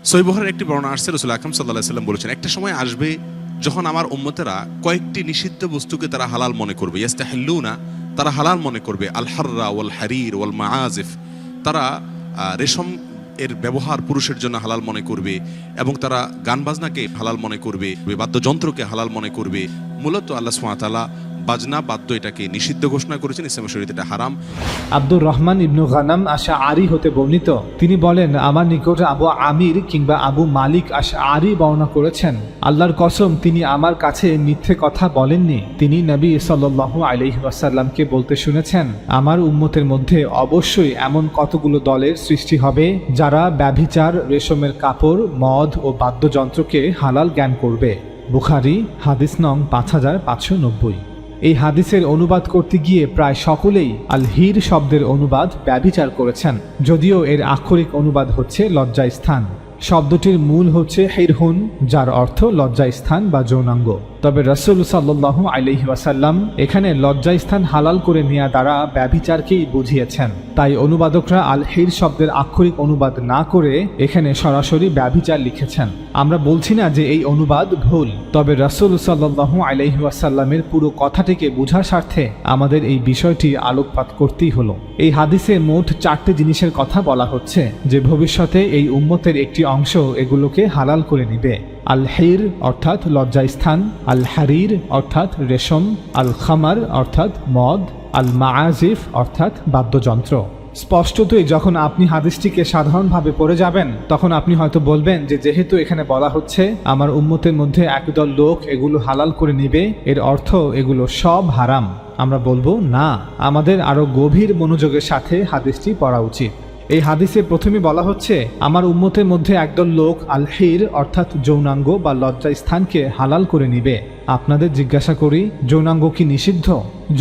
সহিহ বুখারীর একটি বর্ণনা আসছে, রাসূল আকরাম সাল্লাল্লাহু আলাইহি ওয়াসাল্লাম বলেছেন, একটা সময় আসবে যখন আমার উম্মতেরা কয়েকটি নিষিদ্ধ বস্তুকে তারা হালাল মনে করবে। ইয়াস্তাহিল্লুনা, তারা হালাল মনে করবে। আল হাররা ওয়াল হারির ওয়াল মাআজিফ, তারা রেশম এর ব্যবহার পুরুষের জন্য হালাল মনে করবে, এবং তারা গান বাজনাকে হালাল মনে করবে, বাদ্যযন্ত্রকে হালাল মনে করবে। মূলত আল্লাহ সুবহানাহু ওয়া তাআলা বাজনা বাদ্য এটাকে নিষিদ্ধ ঘোষণা করেছেন, ইসলামের শরীয়তে এটা হারাম। আব্দুর রহমান ইবনু গানাম আশআরি হতে বর্ণিত, তিনি বলেন, আমার নিকট আবু আমির কিংবা আবু মালিক আশআরি বর্ণনা করেছেন, আল্লাহর কসম তিনি আমার কাছে মিথ্যে কথা বলেননি। তিনি নবী সাল্লাল্লাহু আলাইহি ওয়াসাল্লামকে বলতে শুনেছেন, আমার উম্মতের মধ্যে অবশ্যই এমন কতগুলো দলের সৃষ্টি হবে যারা ব্যভিচার, রেশমের কাপড়, মদ ও বাদ্যযন্ত্রকে হালাল জ্ঞান করবে। বুখারী হাদিস নং 5590। এই হাদিসের অনুবাদ করতে গিয়ে প্রায় সকলেই আল হির শব্দের অনুবাদ ব্যভিচার করেছেন, যদিও এর আক্ষরিক অনুবাদ হচ্ছে লজ্জাস্থান। শব্দটির মূল হচ্ছে হিরহুন, যার অর্থ লজ্জাস্থান বা যৌনাঙ্গ। তবে রাসূল সাল্লাল্লাহু আলাইহি ওয়াসাল্লাম এখানে লজ্জাস্থান হালাল করে নেওয়া দ্বারা ব্যভিচারকেই বুঝিয়েছেন। তাই অনুবাদকরা আল হির শব্দের আক্ষরিক অনুবাদ না করে এখানে সরাসরি ব্যভিচার লিখেছেন। আমরা বলছি না যে এই অনুবাদ ভুল, তবে রাসূল সাল্লাল্লাহু আলাইহি ওয়াসাল্লামের পুরো কথাটিকে বোঝার স্বার্থে আমাদের এই বিষয়টি আলোকপাত করতেই হলো। এই হাদিসে মোট 4টি জিনিসের কথা বলা হচ্ছে যে ভবিষ্যতে এই উম্মতের একটি অংশ এগুলোকে হালাল করে নিবে। আল হির অর্থাৎ লজ্জাস্থান, আল হারির অর্থাৎ রেশম, আল খামার অর্থাৎ মদ, আল মাআজিফ অর্থাৎ বাদ্যযন্ত্র। স্পষ্টতই যখন আপনি হাদিসটিকে সাধারণভাবে পড়ে যাবেন তখন আপনি হয়তো বলবেন যে যেহেতু এখানে বলা হচ্ছে আমার উম্মতের মধ্যে একদল লোক এগুলো হালাল করে নেবে, এর অর্থ এগুলো সব হারাম। আমরা বলবো না, আমাদের আরো গভীর মনোযোগের সাথে হাদিসটি পড়া উচিত। এই হাদিসে প্রথমে বলা হচ্ছে আমার উম্মতের মধ্যে একদল লোক আল হির অর্থাৎ যৌনাঙ্গ বা লজ্জাস্থানকে হালাল করে নিবে। আপনাদের জিজ্ঞাসা করি, যৌনাঙ্গ কি নিষিদ্ধ?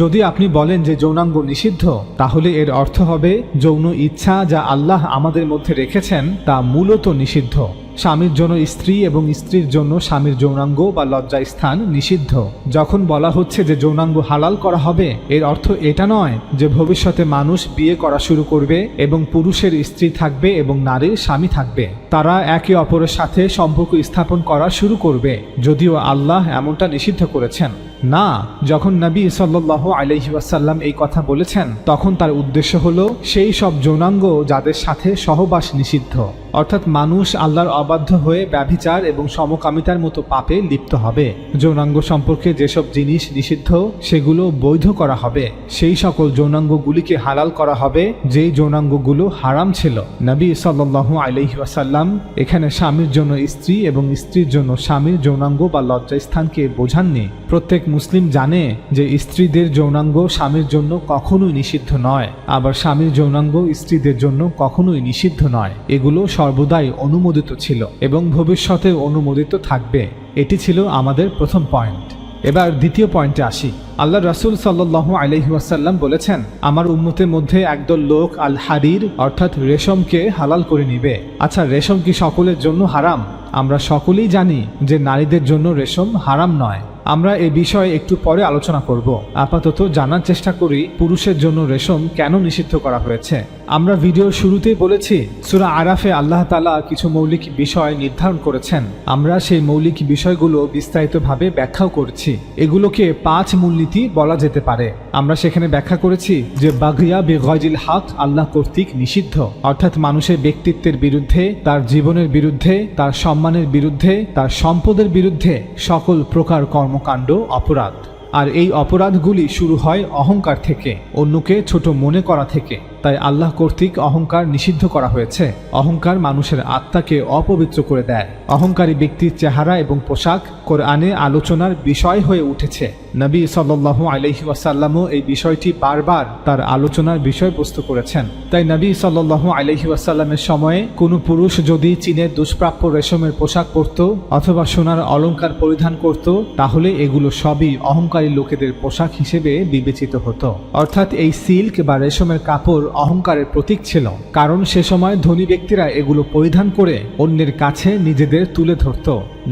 যদি আপনি বলেন যে যৌনাঙ্গ নিষিদ্ধ, তাহলে এর অর্থ হবে যৌন ইচ্ছা যা আল্লাহ আমাদের মধ্যে রেখেছেন তা মূলত নিষিদ্ধ। স্বামীর জন্য স্ত্রী এবং স্ত্রীর জন্য স্বামীর যৌনাঙ্গ বা লজ্জাস্থান নিষিদ্ধ। যখন বলা হচ্ছে যে যৌনাঙ্গ হালাল করা হবে, এর অর্থ এটা নয় যে ভবিষ্যতে মানুষ বিয়ে করা শুরু করবে এবং পুরুষের স্ত্রী থাকবে এবং নারীর স্বামী থাকবে। তারা একে অপরের সাথে সম্পর্ক স্থাপন করা শুরু করবে, যদিও আল্লাহ এমনটা নিষিদ্ধ করেছেন। না, যখন নবী সাল্লাল্লাহু আলাইহি ওয়াসাল্লাম এই কথা বলেছেন তখন তার উদ্দেশ্য হলো সেই সব যৌনাঙ্গ যাদের সাথে সহবাস নিষিদ্ধ, অর্থাৎ মানুষ আল্লাহর অবাধ্য হয়ে ব্যভিচার এবং সমকামিতার মতো পাপে লিপ্ত হবে। যৌনাঙ্গ সম্পর্কে যেসব জিনিস নিষিদ্ধ সেগুলো বৈধ করা হবে, সেই সকল যৌনাঙ্গগুলিকে হালাল করা হবে যেই যৌনাঙ্গগুলো হারাম ছিল। নবী সাল্লাল্লাহু আলাইহি ওয়াসাল্লাম এখানে স্বামীর জন্য স্ত্রী এবং স্ত্রীর জন্য স্বামীর যৌনাঙ্গ বা লজ্জাস্থানকে বোঝাননি। প্রত্যেক মুসলিম জানে যে স্ত্রীদের যৌনাঙ্গ স্বামীর জন্য কখনোই নিষিদ্ধ নয়, আবার স্বামীর যৌনাঙ্গ স্ত্রীদের জন্য কখনোই নিষিদ্ধ নয়। এগুলো সর্বদাই অনুমোদিত ছিল এবং ভবিষ্যতে অনুমোদিত থাকবে। এটি ছিল আমাদের প্রথম পয়েন্ট। এবার দ্বিতীয় পয়েন্টে আসি। আল্লাহ রাসূল সাল্লাল্লাহু আলাইহি ওয়াসাল্লাম বলেছেন আমার উম্মতের মধ্যে একদল লোক আল হারির অর্থাৎ রেশমকে হালাল করে নিবে। আচ্ছা, রেশম কি সকলের জন্য হারাম? আমরা সকলেই জানি যে নারীদের জন্য রেশম হারাম নয়। আমরা এই বিষয়ে একটু পরে আলোচনা করব। আপাতত জানার চেষ্টা করি পুরুষের জন্য রেশম কেন নিষিদ্ধ করা হয়েছে। আমরা ভিডিওর শুরুতেই বলেছি সূরা আরাফে আল্লাহ তাআলা কিছু মৌলিক বিষয় নির্ধারণ করেছেন। আমরা সেই মৌলিক বিষয়গুলো বিস্তারিতভাবে ব্যাখ্যাও করেছি। এগুলোকে 5 মূলনীতি বলা যেতে পারে। আমরা সেখানে ব্যাখ্যা করেছি যে বাগিয়া বিগয়রিল হক আল্লাহ কর্তৃক নিষিদ্ধ, অর্থাৎ মানুষের ব্যক্তিত্বের বিরুদ্ধে, তার জীবনের বিরুদ্ধে, তার সম্মানের বিরুদ্ধে, তার সম্পদের বিরুদ্ধে সকল প্রকার কর্মকাণ্ড অপরাধ। আর এই অপরাধগুলি শুরু হয় অহংকার থেকে, অন্যকে ছোট মনে করা থেকে। তাই আল্লাহ কর্তৃক অহংকার নিষিদ্ধ করা হয়েছে। অহংকার মানুষের আত্মাকে অপবিত্র করে দেয়। অহংকারী ব্যক্তির চেহারা এবং পোশাক কোরআনে আলোচনার বিষয় হয়ে উঠেছে। নবী সাল্লাল্লাহু আলাইহি ওয়াসাল্লামও এই বিষয়টি বারবার তার আলোচনার বিষয়বস্তু করেছেন। তাই নবী সাল্লাল্লাহু আলাইহি ওয়াসাল্লামের সময়ে কোনো পুরুষ যদি চীনের দুষ্প্রাপ্য রেশমের পোশাক পরত অথবা সোনার অলংকার পরিধান করত, তাহলে এগুলো সবই অহংকারী লোকেদের পোশাক হিসেবে বিবেচিত হতো। অর্থাৎ এই সিল্ক বা রেশমের কাপড় অহংকারের প্রতীক ছিল, কারণ সে সময় ধনী ব্যক্তিরা এগুলো পরিধান করে অন্যের কাছে নিজেদের তুলে ধরত,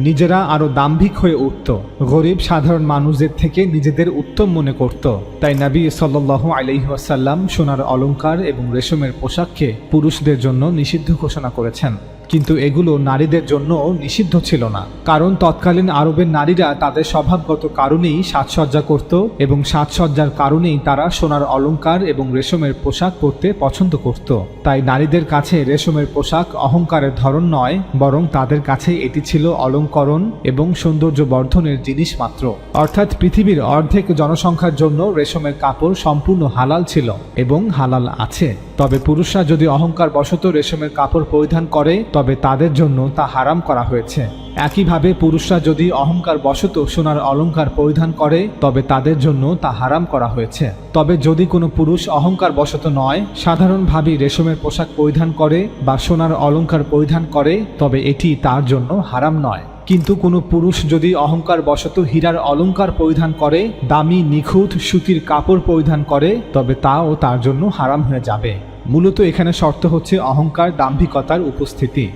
নিজেরা আরো দাম্ভিক হয়ে উঠত, গরিব সাধারণ মানুষদের থেকে নিজেদের উত্তম মনে করত। তাই নবী সাল্লাল্লাহু আলাইহি ওয়াসাল্লাম সোনার অলংকার এবং রেশমের পোশাককে পুরুষদের জন্য নিষিদ্ধ ঘোষণা করেছেন। কিন্তু এগুলো নারীদের জন্য নিষিদ্ধ ছিল না, কারণ তৎকালীন আরবের নারীরা তাদের স্বভাবগত কারণেই সাজসজ্জা করত এবং সাজসজ্জার কারণেই তারা সোনার অলংকার এবং রেশমের পোশাক পরতে পছন্দ করত। তাই নারীদের কাছে রেশমের পোশাক অহংকারের ধরন নয়, বরং তাদের কাছে এটি ছিল অলংকরণ এবং সৌন্দর্য বর্ধনের জিনিস মাত্র। অর্থাৎ পৃথিবীর অর্ধেক জনসংখ্যার জন্য রেশমের কাপড় সম্পূর্ণ হালাল ছিল এবং হালাল আছে। তবে পুরুষরা যদি অহংকার বশত রেশমের কাপড় পরিধান করে তবে তাদের জন্য তা হারাম করা হয়েছে। একইভাবে পুরুষরা যদি অহংকার বশত সোনার অলংকার পরিধান করে তবে তাদের জন্য তা হারাম করা হয়েছে। তবে যদি কোনো পুরুষ অহংকার বশত নয়, সাধারণভাবেই রেশমের পোশাক পরিধান করে বা সোনার অলংকার পরিধান করে তবে এটি তার জন্য হারাম নয়। কিন্তু কোনো পুরুষ যদি অহংকার বশত হীরার অলংকার পরিধান করে, দামি নিখুঁত সুতির কাপড় পরিধান করে তবে তাও তার জন্য হারাম হয়ে যাবে। মূলত এখানে শর্ত হচ্ছে অহংকার, দাম্ভিকতার উপস্থিতি।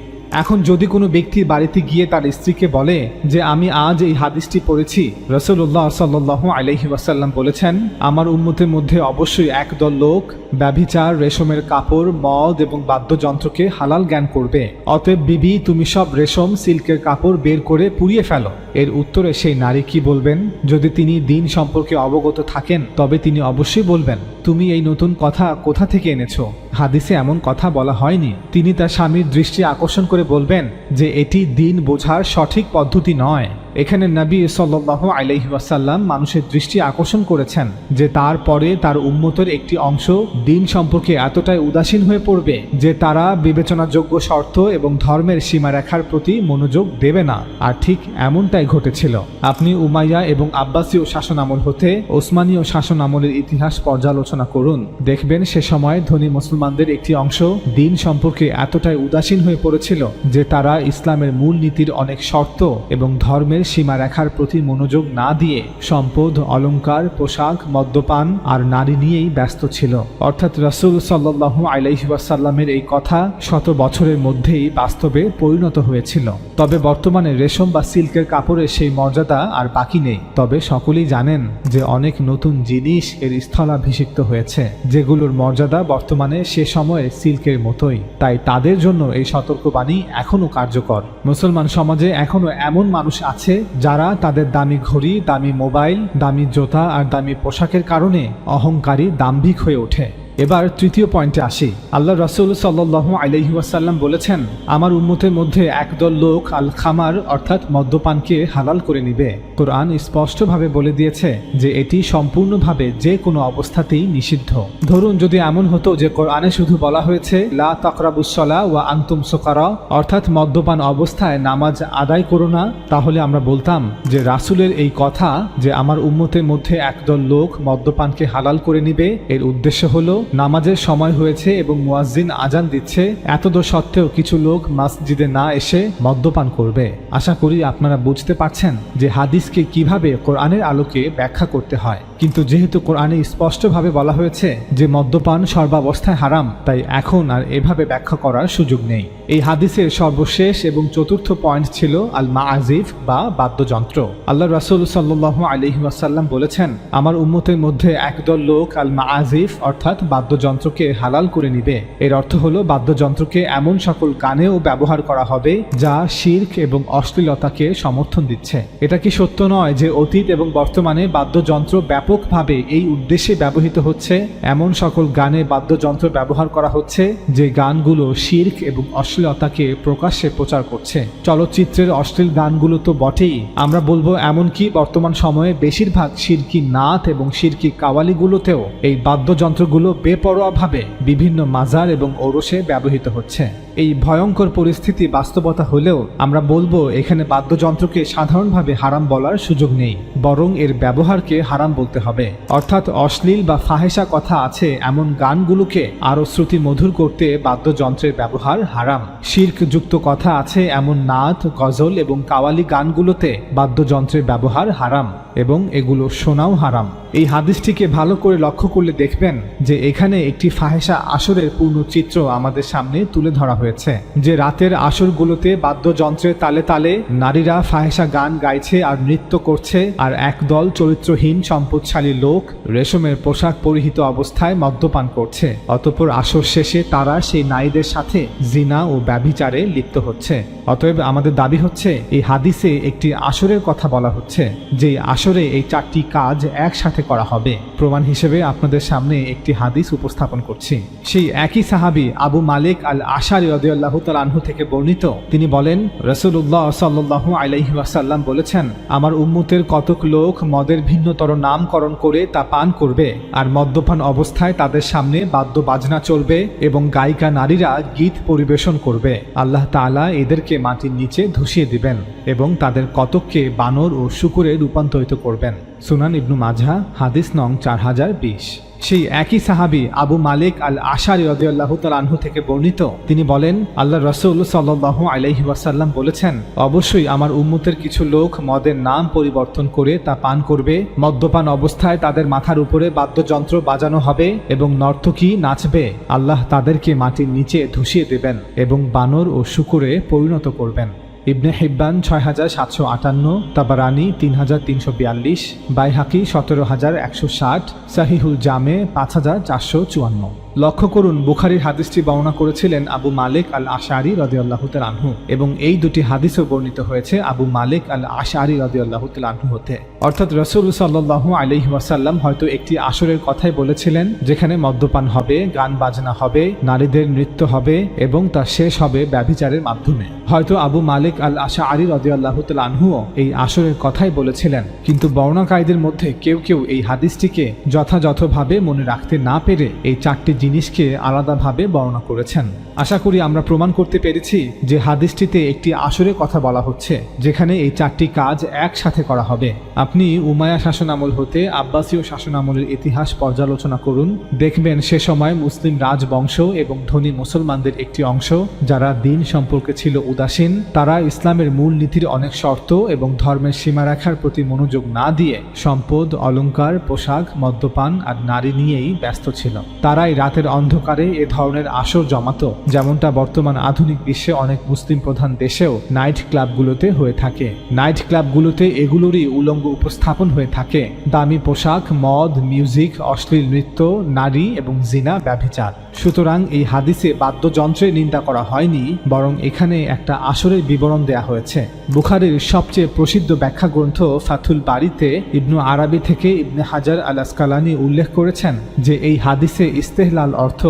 এখন যদি কোনো ব্যক্তি বাড়িতে গিয়ে তার স্ত্রীকে বলে যে আমি আজ এই হাদিসটি পড়েছি, রাসূলুল্লাহ সাল্লাল্লাহু আলাইহি ওয়াসাল্লাম বলেছেন আমার উম্মতের মধ্যে অবশ্যই একদল লোক ব্যভিচার, রেশমের কাপড়, মদ এবং বাদ্যযন্ত্রকে হালাল জ্ঞান করবে, অতএব বিবি তুমি সব রেশম সিল্কের কাপড় বের করে পুড়িয়ে ফেলো। এর উত্তরে সেই নারী কি বলবেন? যদি তিনি দিন সম্পর্কে অবগত থাকেন তবে তিনি অবশ্যই বলবেন তুমি এই নতুন কথা কোথা থেকে এনেছো? হাদিসে এমন কথা বলা হয়নি। তিনি তার স্বামীর দৃষ্টি আকর্ষণ করে বলবেন যে এটি দিন বোঝার সঠিক পদ্ধতি নয়। এখানে নবী সাল্লাল্লাহু আলাইহি ওয়াসাল্লাম মানুষের দৃষ্টি আকর্ষণ করেছেন যে তারপরে তার উম্মতের একটি অংশ দিন সম্পর্কে এতটাই উদাসীন হয়ে পড়বে যে তারা বিবেচনাযোগ্য শর্ত এবং ধর্মের সীমারেখার প্রতি মনোযোগ দেবে না। আর ঠিক এমনটাই ঘটেছিল। আপনি উমাইয়া এবং আব্বাসীয় শাসন আমল হতে ওসমানীয় শাসন আমলের ইতিহাস পর্যালোচনা করুন, দেখবেন সে সময় ধনী মুসলমানদের একটি অংশ দিন সম্পর্কে এতটাই উদাসীন হয়ে পড়েছিল যে তারা ইসলামের মূল নীতির অনেক শর্ত এবং ধর্মের সীমারেখার প্রতি মনোযোগ না দিয়ে সম্পদ, অলংকার, পোশাক, মদ্যপান আর নারী নিয়েই ব্যস্ত ছিল। অর্থাৎ রাসূল সাল্লাল্লাহু আলাইহি ওয়াসাল্লামের এই কথা শত বছরের মধ্যেই বাস্তবে পরিণত হয়েছিল। তবে বর্তমানে রেশম বা সিল্কের কাপড়ের সেই মর্যাদা আর বাকি নেই। তবে সকলেই জানেন যে অনেক নতুন জিনিস এর স্থলাভিষিক্ত হয়েছে যেগুলোর মর্যাদা বর্তমানে সে সময়ে সিল্কের মতোই। তাই তাদের জন্য এই সতর্কবাণী এখনো কার্যকর। মুসলমান সমাজে এখনো এমন মানুষ আছে যারা তাদের দামি ঘড়ি, দামি মোবাইল, দামি জুতা আর দামি পোশাকের কারণে অহংকারী, দাম্ভিক হয়ে ওঠে। এবার তৃতীয় পয়েন্টে আসি। আল্লাহ রাসূল সাল্লাল্লাহু আলাইহি ওয়াসাল্লাম বলেছেন আমার উম্মতের মধ্যে একদল লোক আল খামার অর্থাৎ মদ্যপানকে হালাল করে নিবে। কোরআন স্পষ্টভাবে বলে দিয়েছে যে এটি সম্পূর্ণভাবে যে কোনো অবস্থাতেই নিষিদ্ধ। ধরুন যদি এমন হতো যে কোরআনে শুধু বলা হয়েছে লা তাকরাবুস সালাহ ওয়া আনতুম সুকারা, অর্থাৎ মদ্যপান অবস্থায় নামাজ আদায় করো না, তাহলে আমরা বলতাম যে রাসূলের এই কথা যে আমার উম্মতের মধ্যে একদল লোক মদ্যপানকে হালাল করে নিবে এর উদ্দেশ্য হলো নামাজের সময় হয়েছে এবং মুয়াজ্জিন আজান দিচ্ছে, এতদ সত্ত্বেও কিছু লোক মসজিদে না এসে মদ্যপান করবে। আশা করি আপনারা বুঝতে পারছেন যে হাদিসকে কিভাবে কোরআনের আলোকে ব্যাখ্যা করতে হয়। কিন্তু যেহেতু কোরআনে স্পষ্টভাবে বলা হয়েছে যে মদ্যপান সর্বাবস্থায় হারাম, তাই এখন আর এভাবে ব্যাখ্যা করার সুযোগ নেই। এই হাদিসের সর্বশেষ এবং চতুর্থ পয়েন্ট ছিল আল মাআজিফ বা বাদ্যযন্ত্র। আল্লাহ রাসূল সাল্লাল্লাহু আলাইহি ওয়াসাল্লাম বলেছেন আমার উম্মতের মধ্যে একদল লোক আল মাআজিফ অর্থাৎ বাদ্যযন্ত্রকে হালাল করে নিবে। এর অর্থ হলো বাদ্যযন্ত্রকে এমন সকল গানেও ব্যবহার করা হবে যা শিরক এবং অশ্লীলতাকে সমর্থন দিচ্ছে। এটা কি সত্য নয় যে অতীত এবং বর্তমানে বাদ্যযন্ত্র ব্যাপকভাবে এই উদ্দেশ্যে ব্যবহৃত হচ্ছে? এমন সকল গানে বাদ্যযন্ত্র ব্যবহার করা হচ্ছে যে গানগুলো শিরক এবং অশ্লীলতাকে প্রকাশ্যে প্রচার করছে। চলচ্চিত্রের অশ্লীল গানগুলো তো বটেই, আমরা বলবো এমনকি বর্তমান সময়ে বেশিরভাগ শিরকি নাত এবং শিরকি কাওয়ালিগুলোতেও এই বাদ্যযন্ত্রগুলো বেপরোয়াভাবে বিভিন্ন মাজার এবং ওরসে ব্যবহৃত হচ্ছে। এই ভয়ঙ্কর পরিস্থিতি বাস্তবতা হলেও আমরা বলবো এখানে বাদ্যযন্ত্রকে সাধারণভাবে হারাম বলার সুযোগ নেই, বরং এর ব্যবহারকে হারাম বলতে হবে। অর্থাৎ অশ্লীল বা ফাহেসা কথা আছে এমন গানগুলোকে আরো শ্রুতি মধুর করতে বাদ্যযন্ত্রের ব্যবহার হারাম। শিরক যুক্ত কথা আছে এমন নাত, গজল এবং কাওয়ালি গানগুলোতে বাদ্যযন্ত্রের ব্যবহার হারাম এবং এগুলো শোনাও হারাম। এই হাদিসটিকে ভালো করে লক্ষ্য করলে দেখবেন যে এখানে একটি ফাহেসা আসরের পূর্ণ চিত্র আমাদের সামনে তুলে ধরা হয়েছে। হয়েছে যে রাতের আসরগুলোতে বাদ্যযন্ত্রের তালে তালে নারীরা ফাহেসা গান গাইছে আর নৃত্য করছে, আর একদল চরিত্রহীন সম্পদশালী লোক রেশমের পোশাক পরিহিত অবস্থায় মদ্যপান করছে। অতঃপর আসর শেষে তারা সেই নারীদের সাথে জিনা ও ব্যভিচারে লিপ্ত হচ্ছে। অতএব আমাদের দাবি হচ্ছে এই হাদিসে একটি আসরের কথা বলা হচ্ছে, যে আসরে এই 4টি কাজ একসাথে করা হবে। প্রমাণ হিসেবে আপনাদের সামনে একটি হাদিস উপস্থাপন করছি। সেই একই সাহাবী আবু মালিক আল আশারী রাদিয়াল্লাহু তাআলা আনহু থেকে বর্ণিত, তিনি বলেন, রাসূলুল্লাহ সাল্লাল্লাহু আলাইহি ওয়াসাল্লাম বলেছেন, আমার উম্মতের কতক লোক মদের ভিন্নতর নামকরণ করে তা পান করবে, আর মদ্যপান অবস্থায় তাদের সামনে বাদ্য বাজনা চলবে এবং গায়িকা নারীরা গীত পরিবেশন করবে। আল্লাহ তাআলা এদেরকে মাটির নিচে ধসিয়ে দিবেন এবং তাদের কতককে বানর ও শূকরে রূপান্তরিত করবেন। সুনান ইবনু মাজাহ, হাদিস নং 4020। সেই একই সাহাবী আবু মালিক আল আশারী রাদিয়াল্লাহু তাআলা আনহু থেকে বর্ণিত, তিনি বলেন, আল্লাহ রাসূল সাল্লাল্লাহু আলাইহি ওয়াসাল্লাম বলেছেন, অবশ্যই আমার উম্মতের কিছু লোক মদের নাম পরিবর্তন করে তা পান করবে। মদ্যপান অবস্থায় তাদের মাথার উপরে বাদ্যযন্ত্র বাজানো হবে এবং নর্তকী নাচবে। আল্লাহ তাদেরকে মাটির নিচে ধসিয়ে দেবেন এবং বানর ও শূকরে পরিণত করবেন। ইবনে হিব্বান 6758, তাবারানি 3342, বাইহাকি 17160, সাহিহুল জামে 5454। লক্ষ্য করুন, বুখারীর হাদিসটি বর্ণনা করেছিলেন আবু মালিক আল আশআরী রাদিয়াল্লাহু তাআলা আনহু, এবং এই দুটি হাদিসও বর্ণিত হয়েছে আবু মালিক আল আশআরী রাদিয়াল্লাহু তাআলা আনহু হতে। অর্থাৎ রাসূল সাল্লাল্লাহু আলাইহি ওয়াসাল্লাম হয়তো একটি আসরের কথাই বলেছিলেন, যেখানে মদ্যপান হবে, গান বাজনা হবে, নারীদের নৃত্য হবে এবং তা শেষ হবে ব্যভিচারের মাধ্যমে। হয়তো আবু মালিক আল আশআরী রাদিয়াল্লাহু তাআলা আনহুও এই আসরের কথাই বলেছিলেন, কিন্তু বর্ণনাকারীদের মধ্যে কেউ কেউ এই হাদিসটিকে যথাযথভাবে মনে রাখতে না পেরে এই 4টি জিনিসকে আলাদাভাবে বর্ণনা করেছেন। আশা করি আমরা প্রমাণ করতে পেরেছি যে হাদিসটিতে একটি আসরের কথা বলা হচ্ছে, যেখানে এই 4টি কাজ একসাথে করা হবে। আপনি উমাইয়া শাসনামল হতে আব্বাসীয় শাসনামলের ইতিহাস পর্যালোচনা করুন, দেখবেন সে সময় মুসলিম রাজবংশ এবং ধনী মুসলমানদের একটি অংশ, যারা দিন সম্পর্কে ছিল উদাসীন, তারা ইসলামের মূল নীতির অনেক শর্ত এবং ধর্মের সীমারেখার প্রতি মনোযোগ না দিয়ে সম্পদ, অলংকার, পোশাক, মদ্যপান আর নারী নিয়েই ব্যস্ত ছিল। তারাই রাতের অন্ধকারে এ ধরনের আসর জমাতো, যেমনটা বর্তমান আধুনিক বিশ্বে অনেক মুসলিম প্রধান দেশেও নাইট ক্লাবগুলোতে হয়ে থাকে। নাইট ক্লাবগুলোতে এগুলোরই উলঙ্গ উপস্থাপন হয়ে থাকে। দামি পোশাক, মদ, মিউজিক, অশ্লীল নৃত্য, নারী এবং জিনা, ব্যভিচার। সুতরাং এই হাদিসে বাদ্যযন্ত্রের নিন্দা করা হয়নি, বরং এখানে একটা আসরের বিবরণ দেয়া হয়েছে। বুখারীর সবচেয়ে প্রসিদ্ধ ব্যাখ্যা গ্রন্থ ফাথুল বারিতে ইবনু আরাবি থেকে ইবনে হাজার আল আসকালানি উল্লেখ করেছেন যে এই হাদিসে ইস্তেহলাল অর্থ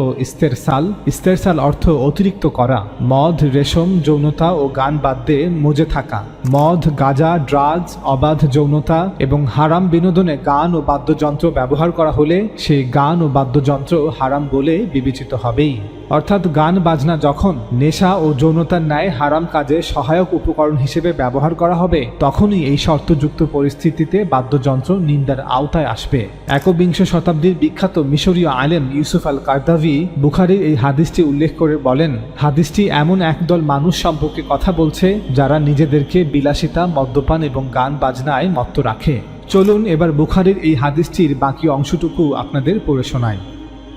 ইস্তেরসাল অর্থ অতিরিক্ত করা। মদ, রেশম, যৌনতা ও গান বাদ্যে মজে থাকা। মদ, গাঁজা, ড্রাগস, অবাধ যৌনতা এবং হারাম বিনোদনে গান ও বাদ্যযন্ত্র ব্যবহার করা হলে সেই গান ও বাদ্যযন্ত্র হারাম বলে বিবেচিত হবেই। অর্থাৎ গান বাজনা যখন নেশা ও যৌনতার ন্যায় হারাম কাজে সহায়ক উপকরণ হিসেবে ব্যবহার করা হবে, তখনই এই শর্তযুক্ত পরিস্থিতিতে বাদ্যযন্ত্র নিন্দার আওতায় আসবে। একবিংশ শতাব্দীর বিখ্যাত মিশরীয় আলেম ইউসুফ আল কারদাভি বুখারীর এই হাদিসটি উল্লেখ করে বলেন, হাদিসটি এমন একদল মানুষ সম্পর্কে কথা বলছে যারা নিজেদেরকে বিলাসিতা, মদ্যপান এবং গান বাজনায় মত্ত রাখে। চলুন এবার বুখারীর এই হাদিসটির বাকি অংশটুকু আপনাদের পড়ে শোনাই।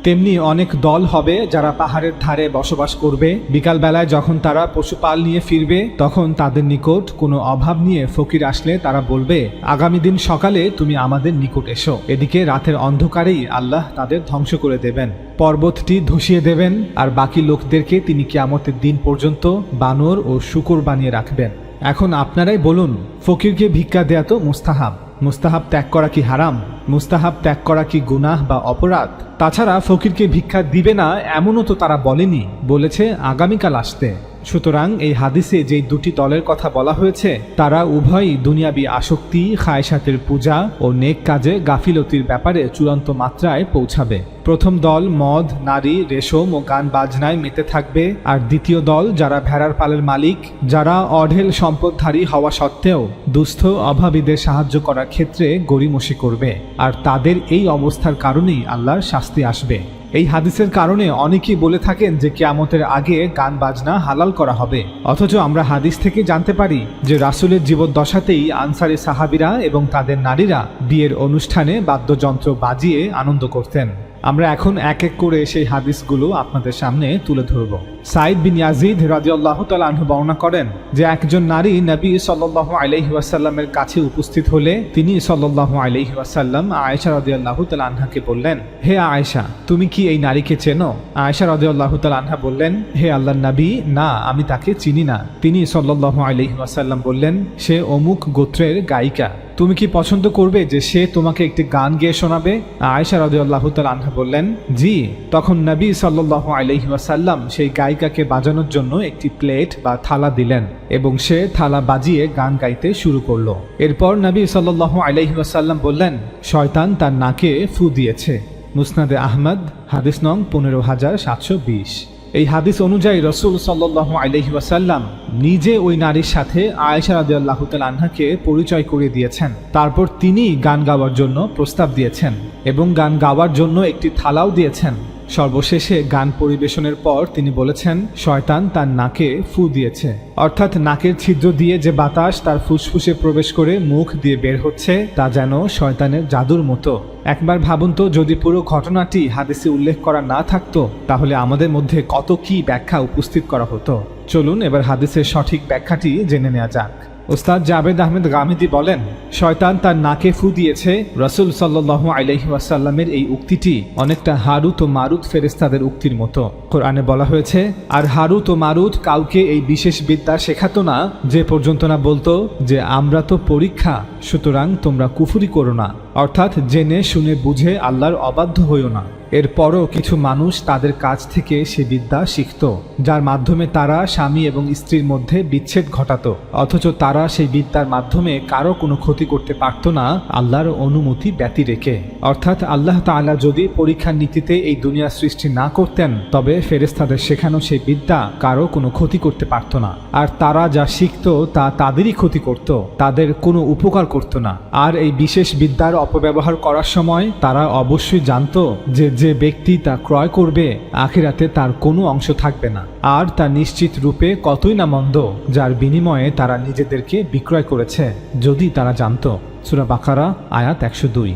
তেমনি অনেক দল হবে যারা পাহাড়ের ধারে বসবাস করবে। বিকালবেলায় যখন তারা পশুপাল নিয়ে ফিরবে, তখন তাদের নিকট কোনো অভাব নিয়ে ফকির আসলে তারা বলবে, আগামী দিন সকালে তুমি আমাদের নিকট এসো। এদিকে রাতের অন্ধকারেই আল্লাহ তাদের ধ্বংস করে দেবেন, পর্বতটি ধসিয়ে দেবেন, আর বাকি লোকদেরকে তিনি কিয়ামতের দিন পর্যন্ত বানর ও শূকর বানিয়ে রাখবেন। এখন আপনারাই বলুন, ফকিরকে ভিক্ষা দেয়া তো মুস্তাহাব। মুস্তাহাব ত্যাগ করা কি হারাম? মুস্তাহাব ত্যাগ করা কি গুনাহ বা অপরাধ? তাছাড়া ফকিরকে ভিক্ষা দিবে না এমনও তো তারা বলেনি, বলেছে আগামীকাল আসতে। সুতরাং এই হাদিসে যে দুটি দলের কথা বলা হয়েছে, তারা উভয়ই দুনিয়াবি আসক্তি, খায়সাতের পূজা ও নেক কাজে গাফিলতির ব্যাপারে চূড়ান্ত মাত্রায় পৌঁছাবে। প্রথম দল মদ, নারী, রেশম ও গান বাজনায় মেতে থাকবে, আর দ্বিতীয় দল যারা ভেড়ার পালের মালিক, যারা অঢেল সম্পদধারী হওয়া সত্ত্বেও দুস্থ অভাবীদের সাহায্য করার ক্ষেত্রে গড়িমসি করবে, আর তাদের এই অবস্থার কারণেই আল্লাহর শাস্তি আসবে। এই হাদিসের কারণে অনেকেই বলে থাকেন যে কিয়ামতের আগে গান বাজনা হালাল করা হবে, অথচ আমরা হাদিস থেকে জানতে পারি যে রাসূলের জীবদ্দশাতেই আনসারী সাহাবীরা এবং তাদের নারীরা বিয়ের অনুষ্ঠানে বাদ্যযন্ত্র বাজিয়ে আনন্দ করতেন। আমরা এখন এক এক করে সেই হাদিসগুলো আপনাদের সামনে তুলে ধরব। সাইদ বিন ইয়াজিদ রাদিয়াল্লাহু তাআলা আনহু বর্ণনা করেন যে একজন নারী নবী সাল্লাল্লাহু আলাইহি ওয়াসাল্লামের কাছে উপস্থিত হলে তিনি সাল্লাল্লাহু আলাইহি ওয়াসাল্লাম আয়েশা রাদিয়াল্লাহু তাআলা আনহাকে বললেন, হে আয়েশা, তুমি কি এই নারীকে চেনো? আয়েশা রাদিয়াল্লাহু তাআলা আনহা বললেন, হে আল্লাহর নবী, না, আমি তাকে চিনি না। তিনি সাল্লাল্লাহু আলাইহি ওয়াসাল্লাম বললেন, সে অমুক গোত্রের গায়িকা। তুমি কি পছন্দ করবে যে সে তোমাকে একটি গান গেয়ে শোনাবে? আয়েশা রাদিয়াল্লাহু তাআলা আনহা বললেন, জি। তখন নবী সাল্লাল্লাহু আলাইহি ওয়াসাল্লাম সেই গায়িকাকে বাজানোর জন্য একটি প্লেট বা থালা দিলেন এবং সে থালা বাজিয়ে গান গাইতে শুরু করলো। এরপর নবী সাল্লাল্লাহু আলাইহি ওয়াসাল্লাম বললেন, শয়তান তার নাকে ফু দিয়েছে। মুসনাদে আহমদ, হাদিস নং 15720। এই হাদিস অনুযায়ী রাসূল সাল্লাল্লাহু আলাইহি ওয়াসাল্লাম নিজে ওই নারীর সাথে আয়েশা রাদিয়াল্লাহু তাআলা আনহাকে পরিচয় করিয়ে দিয়েছেন। তারপর তিনি গান গাওয়ার জন্য প্রস্তাব দিয়েছেন এবং গান গাওয়ার জন্য একটি থালাও দিয়েছেন। সর্বশেষে গান পরিবেশনের পর তিনি বলেছেন, শয়তান তার নাকে ফু দিয়েছে, অর্থাৎ নাকের ছিদ্র দিয়ে যে বাতাস তার ফুসফুসে প্রবেশ করে মুখ দিয়ে বের হচ্ছে তা যেন শয়তানের জাদুর মতো। একবার ভাবুন তো, যদি পুরো ঘটনাটি হাদিসে উল্লেখ করা না থাকতো তাহলে আমাদের মধ্যে কত কি ব্যাখ্যা উপস্থিত করা হতো। চলুন এবার হাদিসের সঠিক ব্যাখ্যাটি জেনে নেওয়া যাক। ওস্তাদ জাবেদ আহমেদ গামিদি বলেন, শয়তান তার নাকে ফু দিয়েছে। রাসূল সাল্লাল্লাহু আলাইহি ওয়াসাল্লামের এই উক্তিটি অনেকটা হারুত ও মারুত ফেরেশতাদের উক্তির মতো। কোরআনে বলা হয়েছে, আর হারুত ও মারুত কাউকে এই বিশেষ বিদ্যা শেখাতো না যে পর্যন্ত না বলতো যে আমরা তো পরীক্ষা, সুতরাং তোমরা কুফরি করো না, অর্থাৎ জেনে শুনে বুঝে আল্লাহর অবাধ্য হইও না। এরপরও কিছু মানুষ তাদের কাছ থেকে সে বিদ্যা শিখত, যার মাধ্যমে তারা স্বামী এবং স্ত্রীর মধ্যে বিচ্ছেদ ঘটাতো, অথচ তারা সেই বিদ্যার মাধ্যমে কারো কোনো ক্ষতি করতে পারত না আল্লাহর অনুমতি ব্যতি রেখে। অর্থাৎ আল্লাহ তাআলা যদি পরীক্ষার নীতিতে এই দুনিয়া সৃষ্টি না করতেন তবে ফেরেশতাদের শেখানো সেই বিদ্যা কারো কোনো ক্ষতি করতে পারত না, আর তারা যা শিখত তা তাদেরই ক্ষতি করত, তাদের কোনো উপকার করত না। আর এই বিশেষ বিদ্যার অপব্যবহার করার সময় তারা অবশ্যই জানত যে যে ব্যক্তি তা ক্রয় করবে আখিরাতে তার কোনো অংশ থাকবে না, আর তা নিশ্চিত রূপে কতই না মন্দ যার বিনিময়ে তারা নিজেদেরকে বিক্রয় করেছে, যদি তারা জানত। সূরা বাকারা আয়াত 102।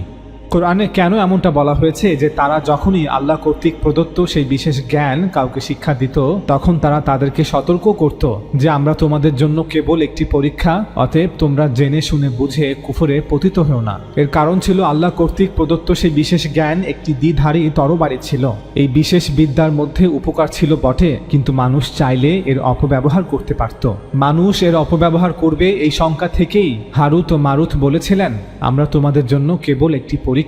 কোরআনে কেন এমনটা বলা হয়েছে যে তারা যখনই আল্লাহ কর্তৃক প্রদত্ত সেই বিশেষ জ্ঞান কাউকে শিক্ষা দিত তখন তারা তাদেরকে সতর্ক করত যে আমরা তোমাদের জন্য কেবল একটি পরীক্ষা, অতএব তোমরা জেনে শুনে বুঝে কুফরে পতিত হও না। এর কারণ ছিল আল্লাহ কর্তৃক প্রদত্ত সেই বিশেষ জ্ঞান একটি দ্বিধারী তরবারি ছিল। এই বিশেষ বিদ্যার মধ্যে উপকার ছিল বটে, কিন্তু মানুষ চাইলে এর অপব্যবহার করতে পারত। মানুষ এর অপব্যবহার করবে এই শঙ্কা থেকেই হারুত ও মারুত বলেছিলেন, আমরা তোমাদের জন্য কেবল একটি পরীক্ষা,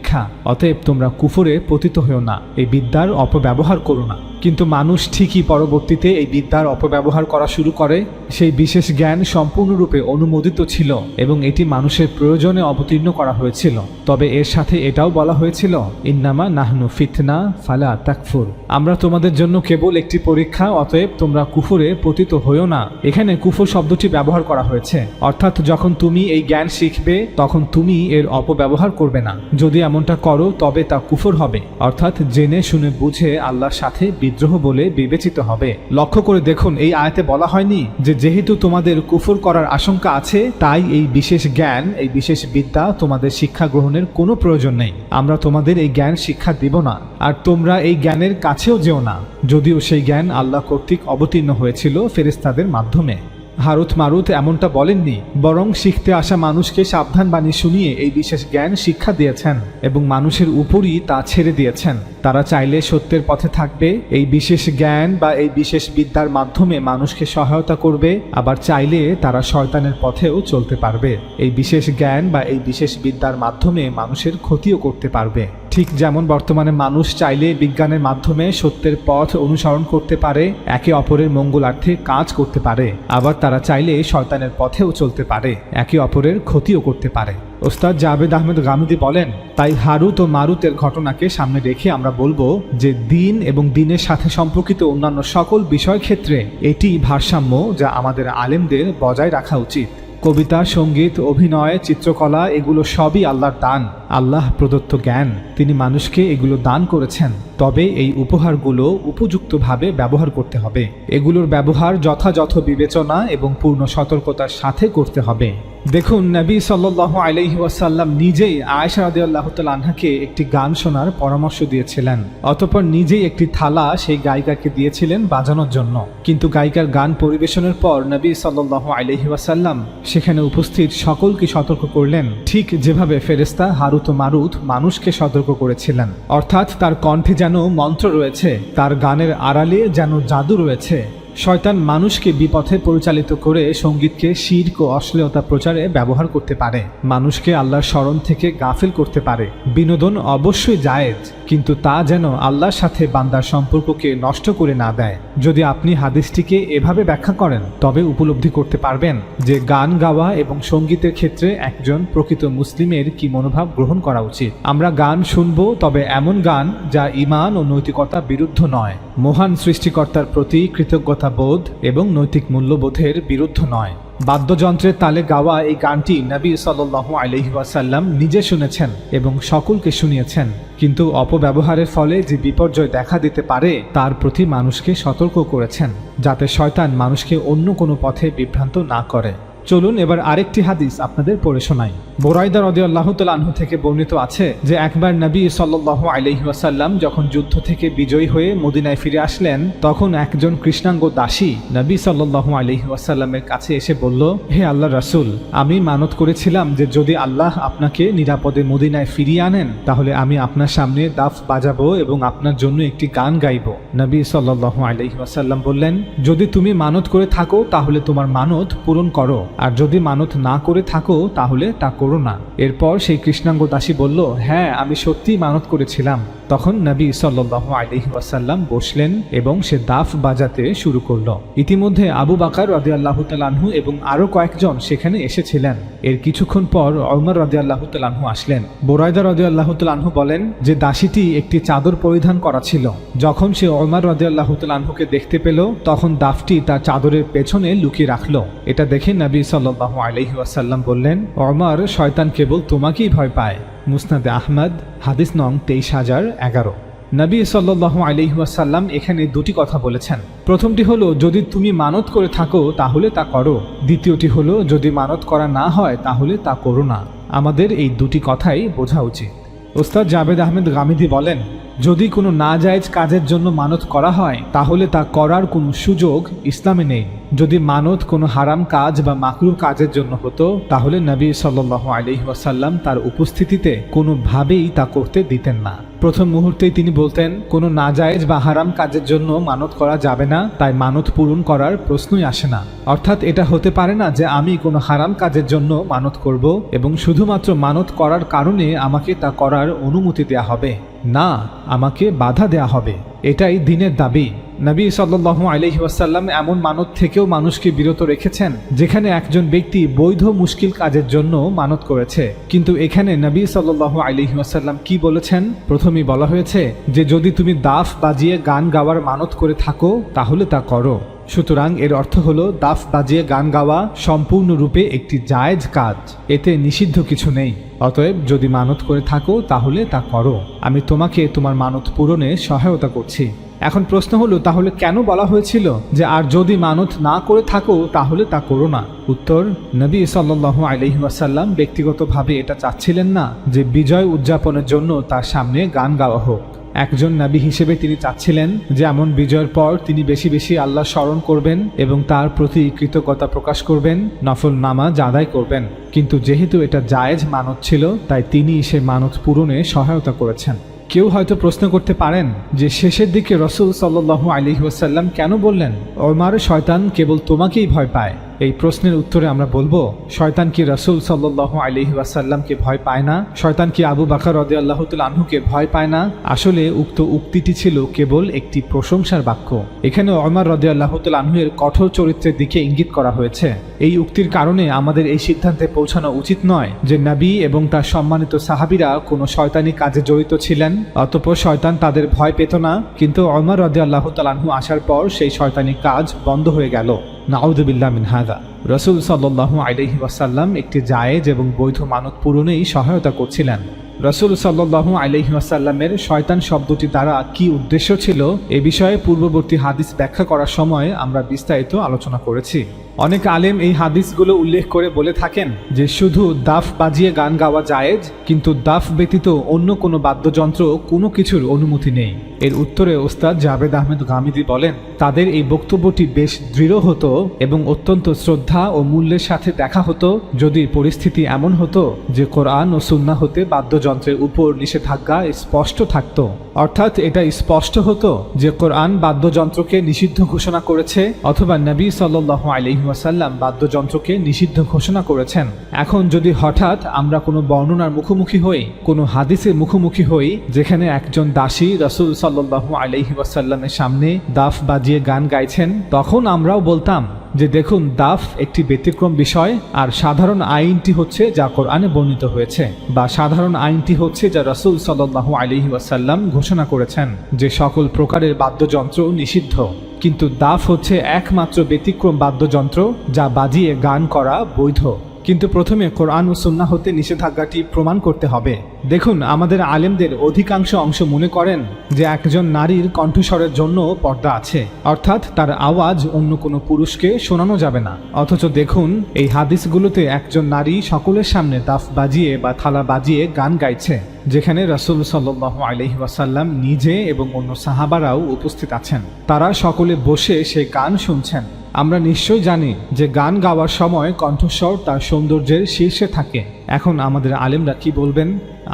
অতএব তোমরা কুফরে পতিত হও না, এই বিদ্যার অপব্যবহার করো না। কিন্তু মানুষ ঠিকই পরবর্তীতে এই বিদ্যার অপব্যবহার করা শুরু করে। সেই বিশেষ জ্ঞান সম্পূর্ণরূপে অনুমোদিত ছিল এবং এটি মানুষের প্রয়োজনে অবতীর্ণ করা হয়েছিল, তবে এর সাথে এটাও বলা হয়েছিল, ইন্নামা নাহনু ফিতনা ফালা তাকফুর, আমরা তোমাদের জন্য কেবল একটি পরীক্ষা, অতএব তোমরা কুফরে পতিত হও না। এখানে কুফর শব্দটি ব্যবহার করা হয়েছে, অর্থাৎ যখন তুমি এই জ্ঞান শিখবে তখন তুমি এর অপব্যবহার করবে না। যদি এমনটা করো তবে তা কুফর হবে, অর্থাৎ জেনে শুনে বুঝে আল্লাহর সাথে বিদ্রোহ বলে বিবেচিত হবে। লক্ষ্য করে দেখুন, এই আয়াতে বলা হয়নি যে যেহেতু তোমাদের কুফর করার আশঙ্কা আছে তাই এই বিশেষ জ্ঞান, এই বিশেষ বিদ্যা তোমাদের শিক্ষা গ্রহণের কোনো প্রয়োজন নেই, আমরা তোমাদের এই জ্ঞান শিক্ষা দিব না, আর তোমরা এই জ্ঞানের কাছেও যেও না, যদিও সেই জ্ঞান আল্লাহ কর্তৃক অবতীর্ণ হয়েছিল ফেরেশতাদের মাধ্যমে। হারুত মারুত এমনটা বলেননি, বরং শিখতে আসা মানুষকে সাবধান বাণী শুনিয়ে এই বিশেষ জ্ঞান শিক্ষা দিয়েছেন এবং মানুষের উপরই তা ছেড়ে দিয়েছেন। তারা চাইলে সত্যের পথে থাকবে, এই বিশেষ জ্ঞান বা এই বিশেষ বিদ্যার মাধ্যমে মানুষকে সহায়তা করবে, আবার চাইলে তারা শয়তানের পথেও চলতে পারবে। এই বিশেষ জ্ঞান বা এই বিশেষ বিদ্যার মাধ্যমে মানুষের ক্ষতিও করতে পারবে। ঠিক যেমন বর্তমানে মানুষ চাইলে বিজ্ঞানের মাধ্যমে সত্যের পথ অনুসরণ করতে পারে, একে অপরের মঙ্গলার্থে কাজ করতে পারে, আবার তারা চাইলে শয়তানের পথেও চলতে পারে, একে অপরের ক্ষতিও করতে পারে। ওস্তাদ জাবেদ আহমেদ গামিদি বলেন, তাই হারুত ও মারুতের ঘটনাকে সামনে রেখে আমরা বলবো যে দিন এবং দিনের সাথে সম্পর্কিত অন্যান্য সকল বিষয় ক্ষেত্রে এটি ভারসাম্য যা আমাদের আলেমদের বজায় রাখা উচিত। কবিতা, সঙ্গীত, অভিনয়, চিত্রকলা এগুলো সবই আল্লাহর দান। আল্লাহ প্রদত্ত জ্ঞান, তিনি মানুষকে এগুলো দান করেছেন। তবে এই উপহারগুলো উপযুক্তভাবে ব্যবহার করতে হবে। এগুলোর ব্যবহার যথাযথ বিবেচনা এবং পূর্ণ সতর্কতার সাথে করতে হবে। দেখুন, নবী সাল্লাল্লাহু আলাইহি ওয়াসাল্লাম নিজেই আয়েশা রাদিয়াল্লাহু তাআলা আনহাকে একটি গান শোনার পরামর্শ দিয়েছিলেন। অতঃপর নিজেই একটি থালা সেই গায়িকাকে দিয়েছিলেন বাজানোর জন্য। কিন্তু গায়িকার গান পরিবেশনের পর নবী সাল্লাল্লাহু আলাইহি ওয়াসাল্লাম সেখানে উপস্থিত সকলকে সতর্ক করলেন, ঠিক যেভাবে ফেরেশতা হারুত ও মারুত মানুষকে সতর্ক করেছিলেন। অর্থাৎ তার কণ্ঠে যেন মন্ত্র রয়েছে, তার গানের আড়ালে যেন জাদু রয়েছে। শয়তান মানুষকে বিপথে পরিচালিত করে সঙ্গীতকে শিরক ও অশ্লীলতা প্রচারে ব্যবহার করতে পারে, মানুষকে আল্লাহর স্মরণ থেকে গাফিল করতে পারে। বিনোদন অবশ্যই জায়েজ, কিন্তু তা যেন আল্লাহর সাথে বান্দার সম্পর্ককে নষ্ট করে না দেয়। যদি আপনি হাদিসটিকে এভাবে ব্যাখ্যা করেন, তবে উপলব্ধি করতে পারবেন যে গান গাওয়া এবং সঙ্গীতের ক্ষেত্রে একজন প্রকৃত মুসলিমের কি মনোভাব গ্রহণ করা উচিত। আমরা গান শুনব, তবে এমন গান যা ঈমান ও নৈতিকতা বিরুদ্ধ নয়, মহান সৃষ্টিকর্তার প্রতি কৃতজ্ঞতা বোধ এবং নৈতিক মূল্যবোধের বিরুদ্ধ নয়। বাদ্যযন্ত্রের তালে গাওয়া এই গানটি নবী সাল্লাল্লাহু আলাইহি ওয়াসাল্লাম নিজে শুনেছেন এবং সকলকে শুনিয়েছেন, কিন্তু অপব্যবহারের ফলে যে বিপর্যয় দেখা দিতে পারে তার প্রতি মানুষকে সতর্ক করেছেন, যাতে শয়তান মানুষকে অন্য কোনো পথে বিভ্রান্ত না করে। চলুন এবার আরেকটি হাদিস আপনাদের পড়ে শোনাই। বুরাইদা রাদিয়াল্লাহু তাআলা আনহু থেকে বর্ণিত আছে যে একবার নবী সাল্লাল্লাহু আলাইহি ওয়াসাল্লাম যখন যুদ্ধ থেকে বিজয়ী হয়ে মদিনায় ফিরে আসলেন, তখন একজন কৃষ্ণাঙ্গ দাসী নবী সাল্লাল্লাহু আলাইহি ওয়াসাল্লামের কাছে এসে বলল, হে আল্লাহর রাসূল, আমি মানত করেছিলাম যে যদি আল্লাহ আপনাকে নিরাপদে মদিনায় ফিরিয়ে আনেন, তাহলে আমি আপনার সামনে দাফ বাজাবো এবং আপনার জন্য একটি গান গাইব। নবী সাল্লাল্লাহু আলাইহি ওয়াসাল্লাম বললেন, যদি তুমি মানত করে থাকো তাহলে তোমার মানত পূরণ করো, আর যদি মানত না করে থাকো তাহলে তা করো না। এরপর সেই কৃষ্ণাঙ্গ দাসী বলল, হ্যাঁ, আমি সত্যিই মানত করেছিলাম। তখন নবী সাল্লাল্লাহু আলাইহি ওয়াসাল্লাম বসলেন এবং সে দাফ বাজাতে শুরু করল। ইতিমধ্যে আবু বকর রাদিয়াল্লাহু তাআলা আনহু এবং আরো কয়েকজন সেখানে এসেছিলেন। এর কিছুক্ষণ পর ওমর রাদিয়াল্লাহু তাআলা আনহু আসলেন। বুরাইদা রাদিয়াল্লাহু তাআলা আনহু বলেন যে দাসীটি একটি চাদর পরিধান করা ছিল। যখন সে ওমর রাদিয়াল্লাহু তাআলা আনহুকে দেখতে পেল, তখন দাফটি তার চাদরের পেছনে লুকিয়ে রাখলো। এটা দেখে নবী সাল্লাল্লাহু আলাইহি ওয়াসাল্লাম বললেন, ওমর, শয়তান কেবল তোমাকেই ভয় পায়। মুসনাদে আহমদ, হাদিস নং 23011। নবী সাল্লাল্লাহু আলাইহি ওয়াসাল্লাম এখানে দুটি কথা বলেছেন। প্রথমটি হলো, যদি তুমি মানত করে থাকো তাহলে তা করো। দ্বিতীয়টি হলো, যদি মানত করা না হয় তাহলে তা করো না। আমাদের এই দুটি কথাই বোঝা উচিত। ওস্তাদ জাবেদ আহমেদ গামিদি বলেন, যদি কোনো নাজায়েজ কাজের জন্য মানত করা হয় তাহলে তা করার কোনো সুযোগ ইসলামে নেই। যদি মানত কোনো হারাম কাজ বা মাকরুহ কাজের জন্য হতো, তাহলে নবী সাল্লাল্লাহু আলাইহি ওয়াসাল্লাম তার উপস্থিতিতে কোনোভাবেই তা করতে দিতেন না। প্রথম মুহূর্তেই তিনি বলতেন, কোনো নাজায়েজ বা হারাম কাজের জন্য মানত করা যাবে না, তাই মানত পূরণ করার প্রশ্নই আসে না। অর্থাৎ এটা হতে পারে না যে আমি কোনো হারাম কাজের জন্য মানত করব এবং শুধুমাত্র মানত করার কারণে আমাকে তা করার অনুমতি দেয়া হবে। না, আমাকে বাধা দেয়া হবে। এটাই দ্বীনের দাবি। নবী সাল্লাল্লাহু আলাইহি ওয়াসাল্লাম এমন মানত থেকেও মানুষকে বিরত রেখেছেন যেখানে একজন ব্যক্তি বৈধ মুশকিল কাজের জন্য মানত করেছে। কিন্তু এখানে নবী সাল্লাল্লাহু আলাইহি ওয়াসাল্লাম কি বলেছেন? প্রথমেই বলা হয়েছে যে যদি তুমি দাফ বাজিয়ে গান গাওয়ার মানত করে থাকো তাহলে তা করো। সুতরাং এর অর্থ হলো দাফ বাজিয়ে গান গাওয়া সম্পূর্ণরূপে একটি জায়েজ কাজ, এতে নিষিদ্ধ কিছু নেই। অতএব যদি মানত করে থাকো তাহলে তা করো, আমি তোমাকে তোমার মানত পূরণে সহায়তা করছি। এখন প্রশ্ন হলো, তাহলে কেন বলা হয়েছিল যে আর যদি মানত না করে থাকো তাহলে তা করো না? উত্তর, নবী সাল্লাল্লাহু আলাইহি ওয়াসাল্লাম ব্যক্তিগতভাবে এটা চাচ্ছিলেন না যে বিজয় উদযাপনের জন্য তার সামনে গান গাওয়া হোক। একজন নবী হিসেবে তিনি চাচ্ছিলেন যে এমন বিজয়ের পর তিনি বেশি বেশি আল্লাহ স্মরণ করবেন এবং তার প্রতি কৃতজ্ঞতা প্রকাশ করবেন, নফল নামাজ আদায় করবেন। কিন্তু যেহেতু এটা জায়েজ মানত ছিল, তাই তিনি সে মানত পূরণে সহায়তা করেছেন। কেউ হয়তো প্রশ্ন করতে পারেন যে শেষের দিকে রাসূল সাল্লাল্লাহু আলাইহি ওয়াসাল্লাম কেন বললেন, ওমর, শয়তান কেবল তোমাকেই ভয় পায়? এই প্রশ্নের উত্তরে আমরা বলবো, শয়তান কি রাসূল সাল্লাল্লাহু আলাইহি ওয়াসাল্লামকে ভয় পায় না? শয়তান কি আবু বকর রাদিয়াল্লাহু তাআলা আনহুকে ভয় পায় না? আসলে উক্ত উক্তিটি ছিল কেবল একটি প্রশংসার বাক্য। এখানে ওমর রাদিয়াল্লাহু তাআলা আনহুর কঠোর চরিত্রের দিকে ইঙ্গিত করা হয়েছে। এই উক্তির কারণে আমাদের এই সিদ্ধান্তে পৌঁছানো উচিত নয় যে নবী এবং তার সম্মানিত সাহাবীরা কোনো শয়তানি কাজে জড়িত ছিলেন, অতঃপর শয়তান তাদের ভয় পেত না। কিন্তু ওমর রাদিয়াল্লাহু তাআলা আনহু আসার পর সেই শয়তানি কাজ বন্ধ হয়ে গেল। নাউযুবিল্লাহ মিন হাযা। রাসূল সাল্লাল্লাহু আলাইহি ওয়াসাল্লাম একটি জায়েজ এবং বৈধ মানত পূরণেই সহায়তা করছিলেন। রাসূল সাল্লাল্লাহু আলাইহি ওয়াসাল্লামের শয়তান শব্দটি দ্বারা কি উদ্দেশ্য ছিল এ বিষয়ে পূর্ববর্তী হাদিস ব্যাখ্যা করার সময় আমরা বিস্তারিত আলোচনা করেছি। অনেক আলেম এই হাদিসগুলো উল্লেখ করে বলে থাকেন যে শুধু দাফ বাজিয়ে গান গাওয়া জায়েজ, কিন্তু দাফ ব্যতীত অন্য কোনো বাদ্যযন্ত্র কোনো কিছুর অনুমতি নেই। এর উত্তরে ওস্তাদ জাভেদ আহমেদ গামিদি বলেন, তাদের এই বক্তব্যটি বেশ দৃঢ় হতো এবং অত্যন্ত শ্রদ্ধা ও মূল্যের সাথে দেখা হতো যদি পরিস্থিতি এমন হতো যে কোরআন ও সুন্নাহ হতে বাদ্যযন্ত্রের উপর নিষেধাজ্ঞা স্পষ্ট থাকত। অর্থাৎ এটা স্পষ্ট হতো যে কোরআন বাদ্যযন্ত্রকে নিষিদ্ধ ঘোষণা করেছে অথবা নবী সাল্লাল্লাহু আলাইহি ওয়াসাল্লাম বাদ্যযন্ত্রকে নিষিদ্ধ ঘোষণা করেছেন। এখন যদি হঠাৎ আমরা কোনো বর্ণনার মুখোমুখি হই, কোনো হাদিসের মুখোমুখি হই যেখানে একজন দাসী রাসূল সাল্লাল্লাহু আলাইহি ওয়াসাল্লামের সামনে দাফ বাজিয়ে গান গাইছেন, তখন আমরাও বলতাম যে দেখুন, দাফ একটি ব্যতিক্রম বিষয়, আর সাধারণ আইনটি হচ্ছে যা কোরআনে বর্ণিত হয়েছে, বা সাধারণ আইনটি হচ্ছে যা রাসূল সাল্লাল্লাহু আলাইহি ওয়াসাল্লাম ঘোষণা করেছেন যে সকল প্রকারের বাদ্যযন্ত্র নিষিদ্ধ। কিন্তু দাফ হচ্ছে একমাত্র ব্যতিক্রম বাদ্যযন্ত্র যা বাজিয়ে গান করা বৈধ। কিন্তু প্রথমে কোরআন ও সুন্নাহ হতে নিষেধাজ্ঞাটি প্রমাণ করতে হবে। দেখুন, আমাদের আলেমদের অধিকাংশ অংশ মনে করেন যে একজন নারীর কণ্ঠস্বরের জন্য পর্দা আছে, অর্থাৎ তার আওয়াজ অন্য কোনো পুরুষকে শোনানো যাবে না। অথচ দেখুন, এই হাদিসগুলোতে একজন নারী সকলের সামনে দাফ বাজিয়ে বা থালা বাজিয়ে গান গাইছে, যেখানে রাসূল সাল্লাল্লাহু আলাইহি ওয়াসাল্লাম নিজে এবং অন্য সাহাবারাও উপস্থিত আছেন। তারা সকলে বসে সে গান শুনছেন। আমরা নিশ্চয় জানি যে গান গাওয়ার সময় কণ্ঠস্বর তার সৌন্দর্যের শীর্ষে থাকে। এখন আমাদের আলেমরা কি বলবেন?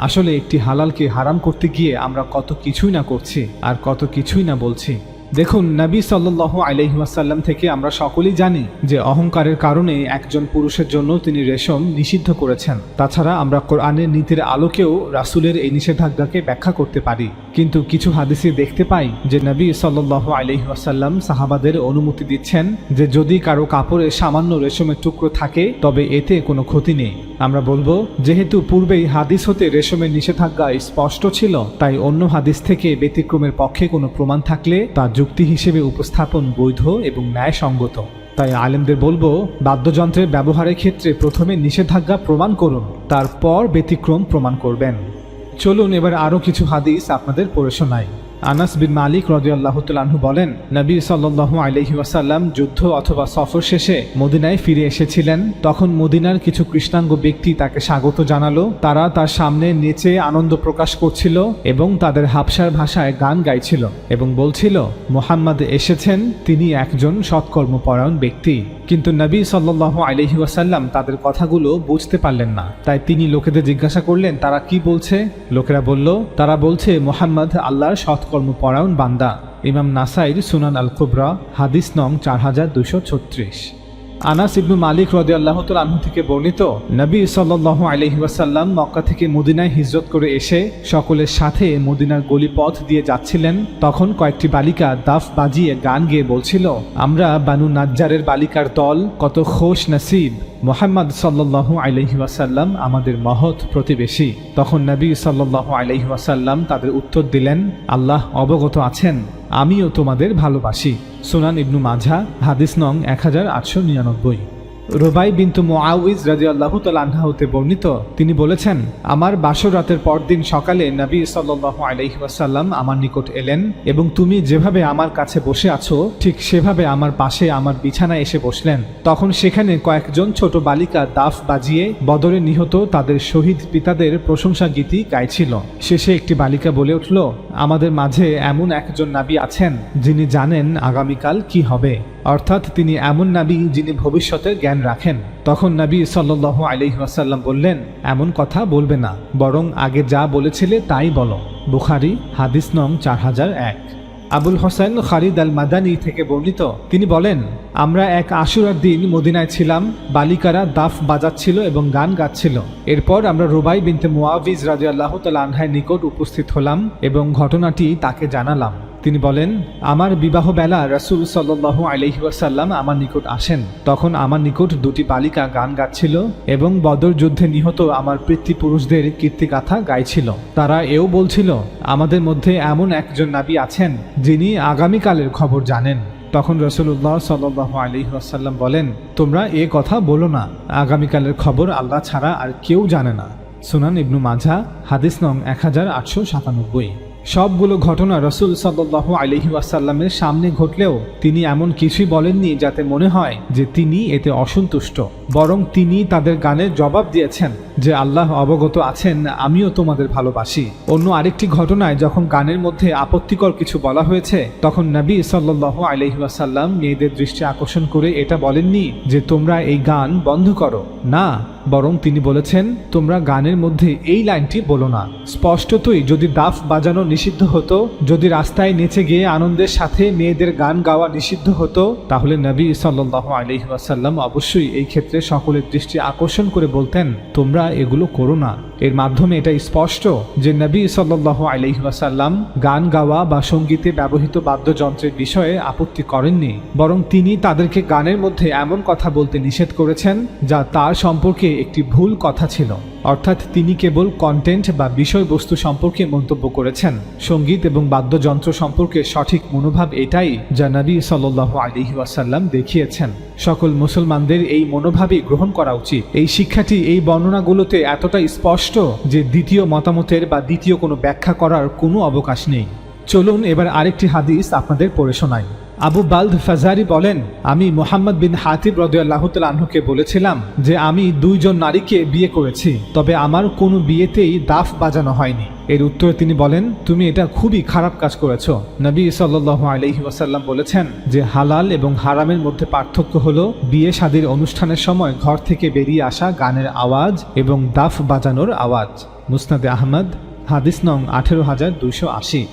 আসলে একটি হালালকে হারাম করতে গিয়ে আমরা কত কিছুই না করছি আর কত কিছুই না বলছি। দেখুন, নবী সাল্লাল্লাহু আলাইহি ওয়াসাল্লাম থেকে আমরা সকলেই জানি যে অহংকারের কারণে একজন পুরুষের জন্য তিনি রেশম নিষিদ্ধ করেছেন। তাছাড়া আমরা কোরআনের নীতির আলোকেও রাসূলের এই নিষেধাজ্ঞাকে ব্যাখ্যা করতে পারি। কিন্তু কিছু হাদিসে দেখতে পাই যে নবী সাল্লাল্লাহু আলাইহি ওয়াসাল্লাম সাহাবাদের অনুমতি দিচ্ছেন যে যদি কারো কাপড়ে সামান্য রেশমের টুকরো থাকে তবে এতে কোনো ক্ষতি নেই। আমরা বলবো, যেহেতু পূর্বেই হাদিস হতে রেশমের নিষেধাজ্ঞা স্পষ্ট ছিল, তাই অন্য হাদিস থেকে ব্যতিক্রমের পক্ষে কোনো প্রমাণ থাকলে তা যুক্তি হিসেবে উপস্থাপন বৈধ এবং ন্যায়সঙ্গত। তাই আলেমদের বলবো, বাদ্যযন্ত্রের ব্যবহারের ক্ষেত্রে প্রথমে নিষেধাজ্ঞা প্রমাণ করুন, তারপর ব্যতিক্রম প্রমাণ করবেন। চলুন এবার আরও কিছু হাদিস আপনাদের পড়ে শোনাই। আনাস বিন মালিক রাদিয়াল্লাহু তাআলা আনহু বলেন, নবী সাল্লাল্লাহু আলাইহি ওয়াসাল্লাম যুদ্ধ অথবা সফর শেষে মদিনায় ফিরে এসেছিলেন। তখন মদিনার কিছু কৃষ্ণাঙ্গ ব্যক্তি তাকে স্বাগত জানালো। তারা তার সামনে নেচে আনন্দ প্রকাশ করছিল এবং তাদের হাবশার ভাষায় গান গাইছিল এবং বলছিল, মুহাম্মদ এসেছেন, তিনি একজন সৎকর্মপরায়ণ ব্যক্তি। কিন্তু নবী সাল্লাল্লাহু আলাইহি ওয়াসাল্লাম তাদের কথাগুলো বুঝতে পারলেন না। তাই তিনি লোকেদের জিজ্ঞাসা করলেন, তারা কি বলছে? লোকেরা বলল, তারা বলছে মুহাম্মদ আল্লাহর সৎকর্মপরায়ণ বান্দা। ইমাম নাসাইর সুনান আল কুবরা, হাদিস নং 4236। আনাস ইবনু মালিক রাদিয়াল্লাহু তাআলা আনহু থেকে বর্ণিত, নবী সাল্লাল্লাহু আলাইহি ওয়াসাল্লাম মক্কা থেকে মদিনায় হিজরত করে এসে সকলের সাথে মদিনার গলিপথ দিয়ে যাচ্ছিলেন। তখন কয়েকটি বালিকা দাফ বাজিয়ে গান গেয়ে বলছিল, আমরা বানু নাজ্জারের বালিকার দল, কত খোশ নসিব, মুহাম্মদ সাল্লাল্লাহু আলাইহি ওয়াসাল্লাম আমাদের মহৎ প্রতিবেশী। তখন নবী সাল্লাল্লাহু আলাইহি ওয়াসাল্লাম তাদের উত্তর দিলেন, আল্লাহ অবগত আছেন, আমিও তোমাদের ভালোবাসি। সুনান ইবনু মাঝা, হাদিস নং 1899। রুবাই বিনতু মুআউইজ রাদিয়াল্লাহু তাআলা আনহা হতে বর্ণিত, তিনি বলেছেন, আমার বাসর রাতের পরদিন সকালে নবী সাল্লাল্লাহু আলাইহি ওয়াসাল্লাম আমার নিকট এলেন এবং তুমি যেভাবে আমার কাছে বসে আছো ঠিক সেভাবে আমার পাশে আমার বিছানায় এসে বসলেন। তখন সেখানে কয়েকজন ছোট বালিকা দাফ বাজিয়ে বদরে নিহত তাদের শহীদ পিতাদের প্রশংসা গীতি গাইছিল। শেষে একটি বালিকা বলে উঠল, আমাদের মাঝে এমন একজন নবী আছেন যিনি জানেন আগামীকাল কি হবে, অর্থাৎ তিনি এমন নবী যিনি ভবিষ্যতের জ্ঞান রাখেন। তখন নবী সাল্লাল্লাহু আলাইহি ওয়াসাল্লাম বললেন, এমন কথা বলবে না, বরং আগে যা বলেছিলে তাই বলো। বুখারী, হাদিস নং 4001। আবুল হোসেন খালিদ আল মাদানী থেকে বর্ণিত, তিনি বলেন, আমরা এক আশুরার দিন মদিনায় ছিলাম। বালিকারা দাফ বাজাচ্ছিল এবং গান গাচ্ছিল। এরপর আমরা রুবাই বিনতে মুআউইজ রাদিয়াল্লাহু তাআলা আনহার নিকট উপস্থিত হলাম এবং ঘটনাটি তাকে জানালাম। তিনি বলেন, আমার বিবাহ বেলা রাসূল সাল্লাল্লাহু আলাইহি ওয়াসাল্লাম আমার নিকট আসেন। তখন আমার নিকট দুটি বালিকা গান গাচ্ছিল এবং বদর যুদ্ধে নিহত আমার পিতৃপুরুষদের কীর্তিগাথা গাইছিল। তারা এও বলছিল, আমাদের মধ্যে এমন একজন নবী আছেন যিনি আগামীকালের খবর জানেন। তখন রাসূলুল্লাহ সাল্লাল্লাহু আলাইহি ওয়াসাল্লাম বলেন, তোমরা এ কথা বলো না, আগামীকালের খবর আল্লাহ ছাড়া আর কেউ জানে না। সুনান ইবনু মাঝা হাদিস নং 1897। সবগুলো ঘটনা রাসূল সাল্লাল্লাহু আলাইহি ওয়াসাল্লামের সামনে ঘটলেও তিনি এমন কিছুই বলেননি যাতে মনে হয় যে তিনি এতে অসন্তুষ্ট, বরং তিনি তাদের গানের জবাব দিয়েছেন যে আল্লাহ অবগত আছেন, আমিও তোমাদের ভালোবাসি। অন্য আরেকটি ঘটনায় যখন গানের মধ্যে আপত্তিকর কিছু বলা হয়েছে তখন নবী সাল্লাল্লাহু আলাইহি ওয়াসাল্লাম মেয়েদের দৃষ্টি আকর্ষণ করে এটা বলেননি যে তোমরা এই গান বন্ধ করো, না, বরং তিনি বলেছেন তোমরা গানের মধ্যে এই লাইনটি বলো না। স্পষ্টতই যদি দাফ বাজানো নিষিদ্ধ হতো, যদি রাস্তায় নেচে গিয়ে আনন্দের সাথে মেয়েদের গান গাওয়া নিষিদ্ধ হতো, তাহলে নবী সাল্লাল্লাহু আলাইহি ওয়াসাল্লাম অবশ্যই এই ক্ষেত্রে সকলের দৃষ্টি আকর্ষণ করে বলতেন তোমরা এগুলো করো না। এর মাধ্যমে এটা স্পষ্ট যে নবী সাল্লাল্লাহু আলাইহি ওয়াসাল্লাম গান গাওয়া বা সঙ্গীতে ব্যবহৃত বাদ্যযন্ত্রের বিষয়ে আপত্তি করেননি, বরং তিনি তাদেরকে গানের মধ্যে এমন কথা বলতে নিষেধ করেছেন যা তার সম্পর্কে একটি ভুল কথা ছিল। অর্থাৎ তিনি কেবল কন্টেন্ট বা বিষয়বস্তু সম্পর্কে মন্তব্য করেছেন। সঙ্গীত এবং বাদ্যযন্ত্র সম্পর্কে সঠিক মনোভাব এটাই যা নবী সাল্লাল্লাহু আলাইহি ওয়াসাল্লাম দেখিয়েছেন। সকল মুসলমানদের এই মনোভাবই গ্রহণ করা উচিত। এই শিক্ষাটি এই বর্ণনাগুলোতে এতটা স্পষ্ট যে দ্বিতীয় মতামতের বা দ্বিতীয় কোনো ব্যাখ্যা করার কোনো অবকাশ নেই। চলুন এবার আরেকটি হাদিস আপনাদের পড়ে শোনাই। আবু বালদ ফাজারি বলেন, আমি মুহাম্মদ বিন হাতিব রাদিয়াল্লাহু তাআলা আনহুকে বলেছিলাম যে আমি 2 জন নারীকে বিয়ে করেছি, তবে আমার কোনো বিয়েতেই দাফ বাজানো হয়নি। এর উত্তরে তিনি বলেন, তুমি এটা খুবই খারাপ কাজ করেছো। নবী সাল্লাল্লাহু আলাইহি ওয়াসাল্লাম বলেছেন যে হালাল এবং হারামের মধ্যে পার্থক্য হলো বিয়ে শাদীর অনুষ্ঠানের সময় ঘর থেকে বেরিয়ে আসা গানের আওয়াজ এবং দাফ বাজানোর আওয়াজ। মুসনাদে আহমদ হাদিস নং 18280।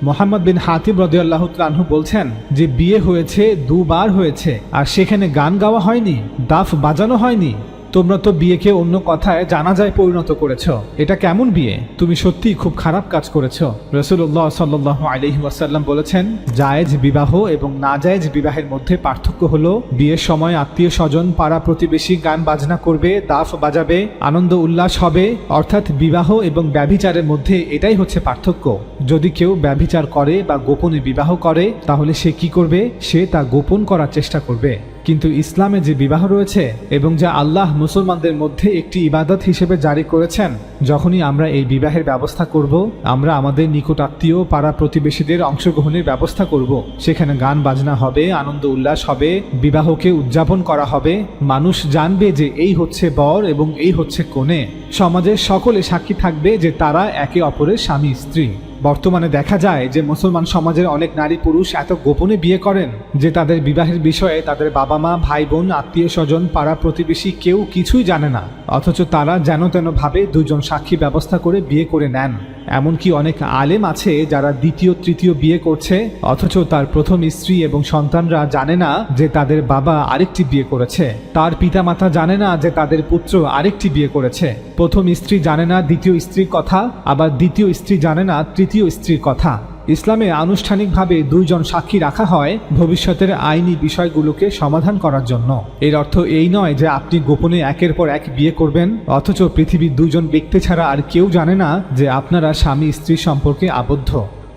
মুহাম্মদ বিন হাতিব রাদিয়াল্লাহু তাআলা আনহু বলছেন যে বিয়ে হয়েছে 2 বার হয়েছে আর সেখানে গান গাওয়া হয়নি, দাফ বাজানো হয়নি। তোমরা তো বিয়েকে অন্য কথায় জানাজায় পরিণত করেছো। এটা কেমন বিয়ে? তুমি সত্যিই খুব খারাপ কাজ করেছো। রাসূলুল্লাহ সাল্লাল্লাহু আলাইহি ওয়াসাল্লাম বলেছেন, জায়েজ বিবাহ এবং নাজায়েজ বিবাহের মধ্যে পার্থক্য হলো বিয়ের সময় আত্মীয় স্বজন পাড়া প্রতিবেশী গান বাজনা করবে, দাফ বাজাবে, আনন্দ উল্লাস হবে। অর্থাৎ বিবাহ এবং ব্যভিচারের মধ্যে এটাই হচ্ছে পার্থক্য। যদি কেউ ব্যভিচার করে বা গোপনে বিবাহ করে তাহলে সে কি করবে? সে তা গোপন করার চেষ্টা করবে। কিন্তু ইসলামে যে বিবাহ রয়েছে এবং যা আল্লাহ মুসলমানদের মধ্যে একটি ইবাদত হিসেবে জারি করেছেন, যখনই আমরা এই বিবাহের ব্যবস্থা করব, আমরা আমাদের নিকট আত্মীয় পাড়া প্রতিবেশীদের অংশগ্রহণের ব্যবস্থা করব। সেখানে গান বাজনা হবে, আনন্দ উল্লাস হবে, বিবাহকে উদযাপন করা হবে। মানুষ জানবে যে এই হচ্ছে বর এবং এই হচ্ছে কনে। সমাজের সকলে সাক্ষী থাকবে যে তারা একে অপরের স্বামী স্ত্রী। বর্তমানে দেখা যায় যে মুসলমান সমাজের অনেক নারী পুরুষ এত গোপনে বিয়ে করেন যে তাদের বিবাহের বিষয়ে তাদের বাবা মা, ভাই বোন, আত্মীয় স্বজন, পাড়া প্রতিবেশী কেউ কিছুই জানে না। অথচ তারা যেন তেন ভাবে 2 জন সাক্ষী ব্যবস্থা করে বিয়ে করে নেন। এমনকি অনেক আলেম আছে যারা দ্বিতীয় তৃতীয় বিয়ে করছে, অথচ তার প্রথম স্ত্রী এবং সন্তানরা জানে না যে তাদের বাবা আরেকটি বিয়ে করেছে। তার পিতামাতা জানে না যে তাদের পুত্র আরেকটি বিয়ে করেছে। প্রথম স্ত্রী জানে না দ্বিতীয় স্ত্রীর কথা, আবার দ্বিতীয় স্ত্রী জানে না তৃতীয় স্ত্রীর কথা। ইসলামে আনুষ্ঠানিকভাবে 2 জন সাক্ষী রাখা হয় ভবিষ্যতের আইনি বিষয়গুলোকে সমাধান করার জন্য। এর অর্থ এই নয় যে আপনি গোপনে একের পর এক বিয়ে করবেন, অথচ পৃথিবীর 2 জন ব্যক্তি ছাড়া আর কেউ জানে না যে আপনারা স্বামী স্ত্রী সম্পর্কে আবদ্ধ।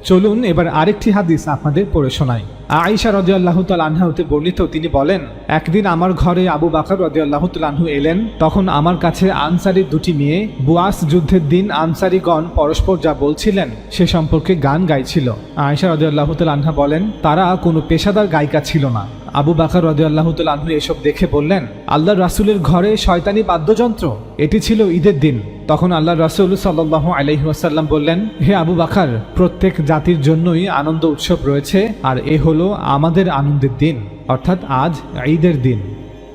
চলুন এবার আরেকটি হাদিস আপনাদের পড়ে শোনাই। আয়েশা রাদিয়াল্লাহু তাআলা আনহা হতে বর্ণিত, তিনি বলেন, একদিন আমার ঘরে আবু বকর রাদিয়াল্লাহু তাআলা আনহু এলেন। তখন আমার কাছে আনসারী 2টি মেয়ে বুয়াস যুদ্ধের দিন আনসারীগণ পরস্পর যা বলছিলেন সে সম্পর্কে গান গাইছিল। আয়েশা রাদিয়াল্লাহু তাআলা আনহা বলেন, তারা কোনো পেশাদার গায়িকা ছিল না। আবু বকর রাদিয়াল্লাহু তাআলা আনহু এসব দেখে বললেন, আল্লাহর রাসূলের ঘরে শয়তানি বাদ্যযন্ত্র। এটি ছিল ঈদের দিন। তখন আল্লাহর রাসূল সাল্লাল্লাহু আলাইহি ওয়াসাল্লাম বললেন, হে আবু বকর, প্রত্যেক জাতির জন্যই আনন্দ উৎসব রয়েছে, আর এ হলো আমাদের আনন্দের দিন, অর্থাৎ আজ ঈদের দিন।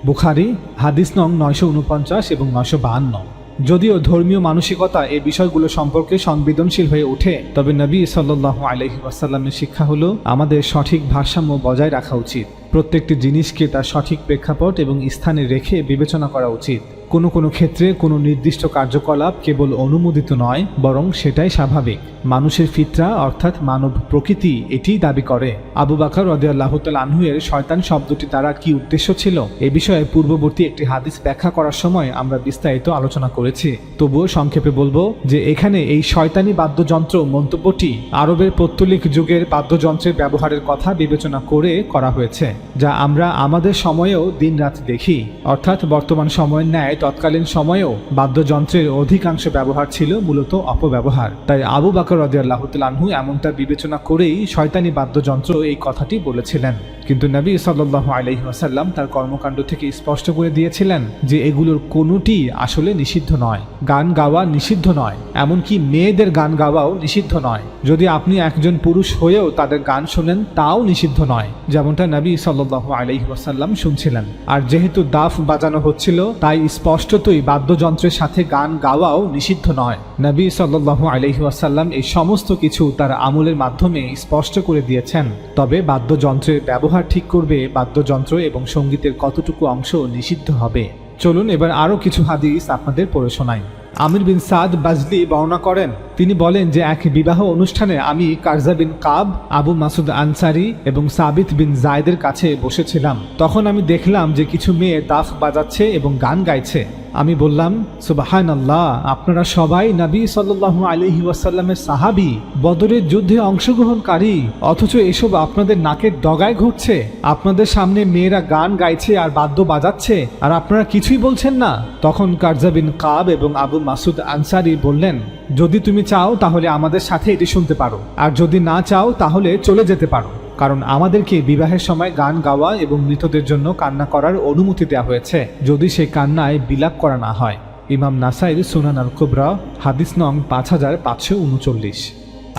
বুখারী হাদিস নং 949 এবং 952। যদিও ধর্মীয় মানসিকতা এই বিষয়গুলো সম্পর্কে সংবেদনশীল হয়ে ওঠে, তবে নবী সাল্লাল্লাহু আলাইহি ওয়াসাল্লামের শিক্ষা হলো আমাদের সঠিক ভারসাম্য বজায় রাখা উচিত। প্রত্যেকটি জিনিসকে তার সঠিক প্রেক্ষাপট এবং স্থানে রেখে বিবেচনা করা উচিত। কোনো কোনো ক্ষেত্রে কোনো নির্দিষ্ট কার্যকলাপ কেবল অনুমোদিত নয়, বরং সেটাই স্বাভাবিক। মানুষের ফিতরা অর্থাৎ মানব প্রকৃতি এটিই দাবি করে। আবু বকর রাদিয়াল্লাহু তাআলা আনহু এর শয়তান শব্দটি দ্বারা কি উদ্দেশ্য ছিল এ বিষয়ে পূর্ববর্তী একটি হাদিস ব্যাখ্যা করার সময় আমরা বিস্তারিত আলোচনা করেছি। তবুও সংক্ষেপে বলবো যে এখানে এই শয়তানি বাদ্যযন্ত্র মন্তব্যটি আরবের পৌত্তলিক যুগের বাদ্যযন্ত্রের ব্যবহারের কথা বিবেচনা করে করা হয়েছে, যা আমরা আমাদের সময়েও দিনরাত দেখি। অর্থাৎ বর্তমান সময়ের ন্যায় তৎকালীন সময়েও বাদ্যযন্ত্রের অধিকাংশ ব্যবহার ছিল মূলত অপব্যবহার। তাই আবু বকর রাদিয়াল্লাহু তাআলা আনহু এমনটা বিবেচনা করেই শয়তানি বাদ্যযন্ত্র এই কথাটি বলেছিলেন। কিন্তু নবী সাল্লাল্লাহু আলাইহি ওয়াসাল্লাম তার কর্মকাণ্ড থেকে স্পষ্ট করে দিয়েছিলেন যে এগুলোর কোনোটি আসলে নিষিদ্ধ নয়। গান গাওয়া নিষিদ্ধ নয়, এমনকি মেয়েদের গান গাওয়াও নিষিদ্ধ নয়। যদি আপনি একজন পুরুষ হয়েও তাদের গান শোনেন তাও নিষিদ্ধ নয়, যেমনটা নবী সাল্লাল্লাহু আলাইহি ওয়াসাল্লাম শুনছিলেন। আর যেহেতু দাফ বাজানো হচ্ছিল তাই স্পষ্টতই বাদ্যযন্ত্রের সাথে গান গাওয়াও নিষিদ্ধ নয়। নবী সাল্লাল্লাহু আলাইহি ওয়াসাল্লাম এই সমস্ত কিছু তার আমলের মাধ্যমে স্পষ্ট করে দিয়েছেন। তবে বাদ্যযন্ত্রের ব্যবহার ঠিক করবে বাদ্যযন্ত্র এবং সঙ্গীতের কতটুকু অংশ নিষিদ্ধ হবে। চলুন এবার আরও কিছু হাদিস আপনাদের পড়ে শোনাই। আমির বিন সাদ বাজলি বর্ণনা করেন, তিনি বলেন যে এক বিবাহ অনুষ্ঠানে আমি কারজা বিন কাব, আবু মাসুদ আনসারি এবং সাবিত বিন জায়েদের কাছে বসেছিলাম। তখন আমি দেখলাম যে কিছু মেয়ে দাফ বাজাচ্ছে এবং গান গাইছে। আমি বললাম, সুবহানাল্লাহ, আপনারা সবাই নবী সাল্লাল্লাহু আলাইহি ওয়াসাল্লামের সাহাবী, বদরের যুদ্ধে অংশগ্রহণকারী, অথচ এসব আপনাদের নাকের ডগায় ঘটছে। আপনাদের সামনে মেয়েরা গান গাইছে আর বাদ্য বাজাচ্ছে, আর আপনারা কিছুই বলছেন না। তখন কারজা বিন কাব এবং আবু মাসুদ আনসারি বললেন, যদি তুমি চাও তাহলে আমাদের সাথে এটি শুনতে পারো, আর যদি না চাও তাহলে চলে যেতে পারো, কারণ আমাদেরকে বিবাহের সময় গান গাওয়া এবং মৃতদের জন্য কান্না করার অনুমতি দেওয়া হয়েছে, যদি সেই কান্নায় বিলাপ করা না হয়। ইমাম নাসাইর সুনান আল কুবরা, হাদিস নং 5539।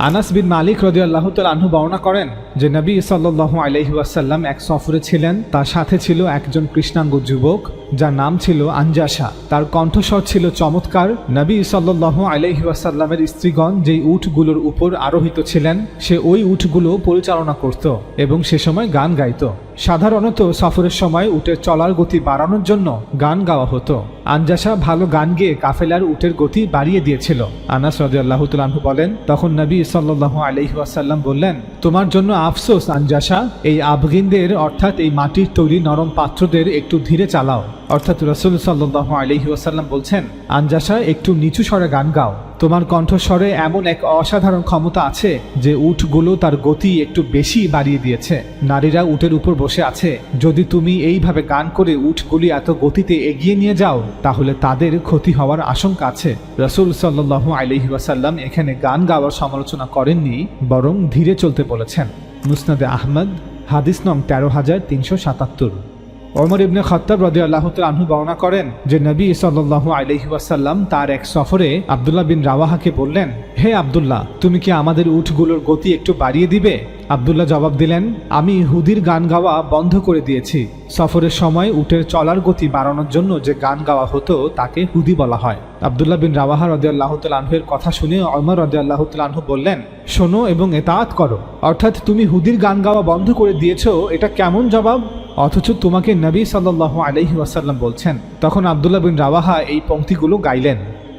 আনাস বিন মালিক রাদিয়াল্লাহু তাআলা আনহু বর্ণনা করেন যে নবী সাল্লাল্লাহু আলাইহি ওয়াসাল্লাম এক সফরে ছিলেন। তার সাথে ছিল একজন কৃষ্ণাঙ্গ যুবক যার নাম ছিল আনজাসা। তার কণ্ঠস্বর ছিল চমৎকার। নবী সাল্লাল্লাহু আলাইহি ওয়াসাল্লামের স্ত্রীগণ যেই উটগুলোর উপর আরোহিত ছিলেন সে ওই উটগুলো পরিচালনা করত এবং সে সময় গান গাইত। সাধারণত সফরের সময় উটের চলার গতি বাড়ানোর জন্য গান গাওয়া হতো। আনজাসা ভালো গান গেয়ে কাফেলার উটের গতি বাড়িয়ে দিয়েছিল। আনাস রাদিয়াল্লাহু তাআলা আনহু বলেন, তখন নবী সাল্লাল্লাহু আলাইহি ওয়াসাল্লাম বললেন, তোমার জন্য আফসোস আনজাসা, এই আফগিনদের অর্থাৎ এই মাটির তৈরি নরম পাত্রদের একটু ধীরে চালাও। অর্থাৎ রাসূল সাল্লাল্লাহু আলাইহি ওয়াসাল্লাম বলছেন, আনজাসা, একটু নিচু স্বরে গান গাও। তোমার কণ্ঠস্বরে এমন এক অসাধারণ ক্ষমতা আছে যে উটগুলো তার গতি একটু বেশি বাড়িয়ে দিয়েছে। নারীরা উটের উপর বসে আছে। যদি তুমি এইভাবে গান করে উটগুলি এত গতিতে এগিয়ে নিয়ে যাও তাহলে তাদের ক্ষতি হওয়ার আশঙ্কা আছে। রাসূল সাল্লাল্লাহু আলাইহি ওয়াসাল্লাম এখানে গান গাওয়ার সমালোচনা করেননি, বরং ধীরে চলতে বলেছেন। মুসনাদে আহমদ, হাদিস নং 13377। ওমর ইবনে খাত্তাব রাদিয়াল্লাহু তাআলা আনহু বর্ণনা করেন যে নবী সাল্লাল্লাহু আলাইহি ওয়াসাল্লাম তার এক সফরে আব্দুল্লাহ বিন রাওয়াহাকে বললেন, হে আব্দুল্লাহ, তুমি কি আমাদের উটগুলোর গতি একটু বাড়িয়ে দিবে? আব্দুল্লাহ জবাব দিলেন, আমি ইহুদির গান গাওয়া বন্ধ করে দিয়েছি। সফরের সময় উটের চলার গতি বাড়ানোর জন্য যে গান গাওয়া হতো তাকে হুদি বলা হয়। আব্দুল্লাহ বিন রাওয়াহা রাদিয়াল্লাহু তাআলা আনহুর কথা শুনে ওমর রাদিয়াল্লাহু তাআলা আনহু বললেন, শোনো এবং ইতাআত করো। অর্থাৎ তুমি হুদির গান গাওয়া বন্ধ করে দিয়েছো, এটা কেমন জবাব? অথচ তোমাকে নবী সাল্লাল্লাহু আলাইহি ওয়াসাল্লাম বলছেন। তখন আব্দুল্লাহ বিন রাওয়াহা এই পংক্তিগুলো গাইলেন,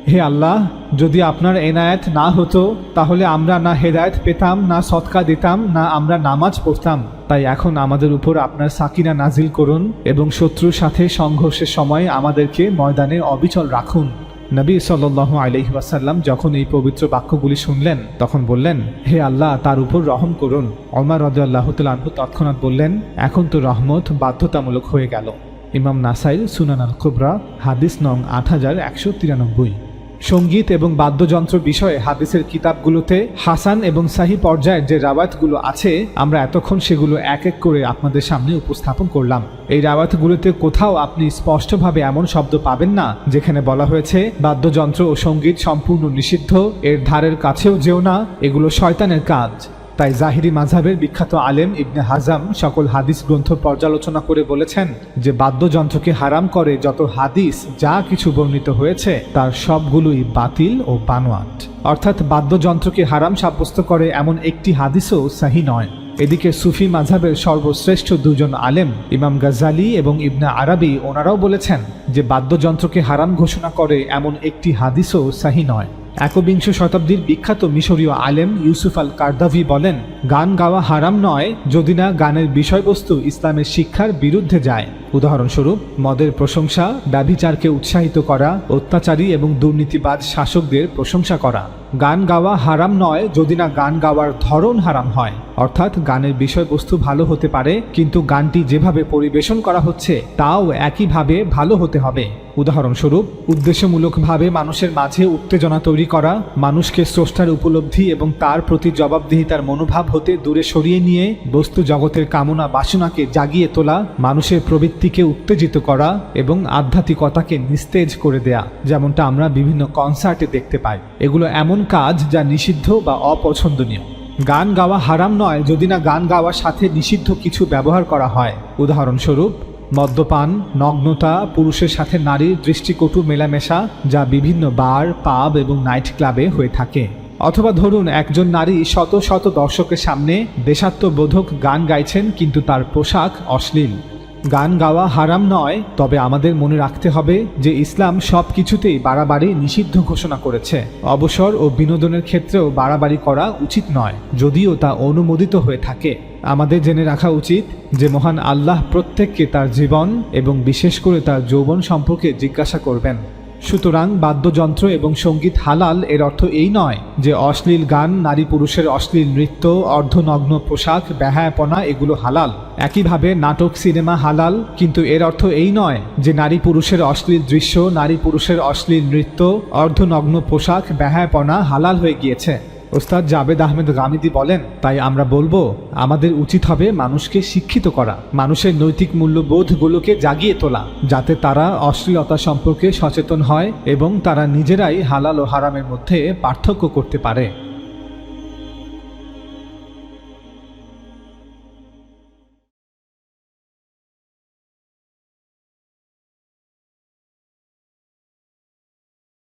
হে আল্লাহ, যদি আপনার এনায়েত না হতো তাহলে আমরা না হেদায়েত পেতাম, না সদকা দিতাম, না আমরা নামাজ পড়তাম। তাই এখন আমাদের উপর আপনার সাকিনা নাজিল করুন এবং শত্রুর সাথে সংঘর্ষের সময় আমাদেরকে ময়দানে অবিচল রাখুন। নবী সাল্লাল্লাহু আলাইহি ওয়াসাল্লাম যখন এই পবিত্র বাক্যগুলি শুনলেন তখন বললেন, হে আল্লাহ, তার উপর রহম করুন। ওমর রাদিয়াল্লাহু তাআলা আনহু তৎক্ষণাৎ বললেন, এখন তো রহমত বাধ্যতামূলক হয়ে গেল। ইমাম নাসাইর সুনান আল কুবরা, হাদিস নং 8193। সঙ্গীত এবং বাদ্যযন্ত্র বিষয়ে হাদিসের কিতাবগুলোতে হাসান এবং সাহি পর্যায়ের যে রাওয়ায়াতগুলো আছে আমরা এতক্ষণ সেগুলো এক এক করে আপনাদের সামনে উপস্থাপন করলাম। এই রাওয়ায়াতগুলোতে কোথাও আপনি স্পষ্টভাবে এমন শব্দ পাবেন না যেখানে বলা হয়েছে বাদ্যযন্ত্র ও সঙ্গীত সম্পূর্ণ নিষিদ্ধ, এর ধারের কাছেও যেও না, এগুলো শয়তানের কাজ। তাই জাহিরি মাযহাবের বিখ্যাত আলেম ইবনে হাজাম সকল হাদিস গ্রন্থ পর্যালোচনা করে বলেছেন যে বাদ্যযন্ত্রকে হারাম করে যত হাদিস যা কিছু বর্ণিত হয়েছে তার সবগুলোই বাতিল ও বানোয়াট। অর্থাৎ বাদ্যযন্ত্রকে হারাম সাব্যস্ত করে এমন একটি হাদিসও সহি নয়। এদিকে সুফি মাযহাবের সর্বশ্রেষ্ঠ দুজন আলেম ইমাম গাজ্জালি এবং ইবনে আরাবি ওনারাও বলেছেন যে বাদ্যযন্ত্রকে হারাম ঘোষণা করে এমন একটি হাদিসও সহি নয়। একবিংশ শতাব্দীর বিখ্যাত মিশরীয় আলেম ইউসুফ আল কারদাভি বলেন, গান গাওয়া হারাম নয় যদি না গানের বিষয়বস্তু ইসলামের শিক্ষার বিরুদ্ধে যায়। উদাহরণস্বরূপ মদের প্রশংসা, ব্যভিচারকে উৎসাহিত করা, অত্যাচারী এবং দুর্নীতিবাজ শাসকদের প্রশংসা করা। গান গাওয়া হারাম নয় যদি না গান গাওয়ার ধরন হারাম হয়, অর্থাৎ গানের বিষয়বস্তু ভালো হতে পারে কিন্তু গানটি যেভাবে পরিবেশন করা হচ্ছে তাও একইভাবে ভালো হতে হবে। উদাহরণস্বরূপ, উদ্দেশ্যমূলকভাবে মানুষের মাঝে উত্তেজনা তৈরি করা, মানুষকে স্রষ্টার উপলব্ধি এবং তার প্রতি জবাবদিহিতার মনোভাব হতে দূরে সরিয়ে নিয়ে বস্তু জগতের কামনা বাসনাকে জাগিয়ে তোলা, মানুষের প্রবৃত্তিকে উত্তেজিত করা এবং আধ্যাত্মিকতাকে নিস্তেজ করে দেয়া, যেমনটা আমরা বিভিন্ন কনসার্টে দেখতে পাই। এগুলো এমন কাজ যা নিষিদ্ধ বা অপছন্দনীয়। গান গাওয়া হারাম নয় যদি না গান গাওয়ার সাথে নিষিদ্ধ কিছু ব্যবহার করা হয়। উদাহরণস্বরূপ, মদ্যপান, নগ্নতা, পুরুষের সাথে নারীর দৃষ্টিকটু মেলামেশা, যা বিভিন্ন বার, পাব এবং নাইট ক্লাবে হয়ে থাকে। অথবা ধরুন একজন নারী শত শত দর্শকের সামনে দেশাত্মবোধক গান গাইছেন কিন্তু তার পোশাক অশ্লীল। গান গাওয়া হারাম নয়, তবে আমাদের মনে রাখতে হবে যে ইসলাম সব কিছুতেই বাড়াবাড়ি নিষিদ্ধ ঘোষণা করেছে। অবসর ও বিনোদনের ক্ষেত্রেও বাড়াবাড়ি করা উচিত নয়, যদিও তা অনুমোদিত হয়ে থাকে। আমাদের জেনে রাখা উচিত যে মহান আল্লাহ প্রত্যেককে তার জীবন এবং বিশেষ করে তার যৌবন সম্পর্কে জিজ্ঞাসা করবেন। সুতরাং বাদ্যযন্ত্র এবং সঙ্গীত হালাল এর অর্থ এই নয় যে অশ্লীল গান, নারী পুরুষের অশ্লীল নৃত্য, অর্ধনগ্ন পোশাক, বেহায়াপনা এগুলো হালাল। একইভাবে নাটক, সিনেমা হালাল, কিন্তু এর অর্থ এই নয় যে নারী পুরুষের অশ্লীল দৃশ্য, নারী পুরুষের অশ্লীল নৃত্য, অর্ধনগ্ন পোশাক, বেহায়াপনা হালাল হয়ে গিয়েছে। ওস্তাদ জাবেদ আহমেদ গামিদি বলেন, তাই আমরা বলবো আমাদের উচিত হবে মানুষকে শিক্ষিত করা, মানুষের নৈতিক মূল্যবোধগুলোকে জাগিয়ে তোলা, যাতে তারা অশ্লীলতা সম্পর্কে সচেতন হয় এবং তারা নিজেরাই হালাল ও হারামের মধ্যে পার্থক্য করতে পারে।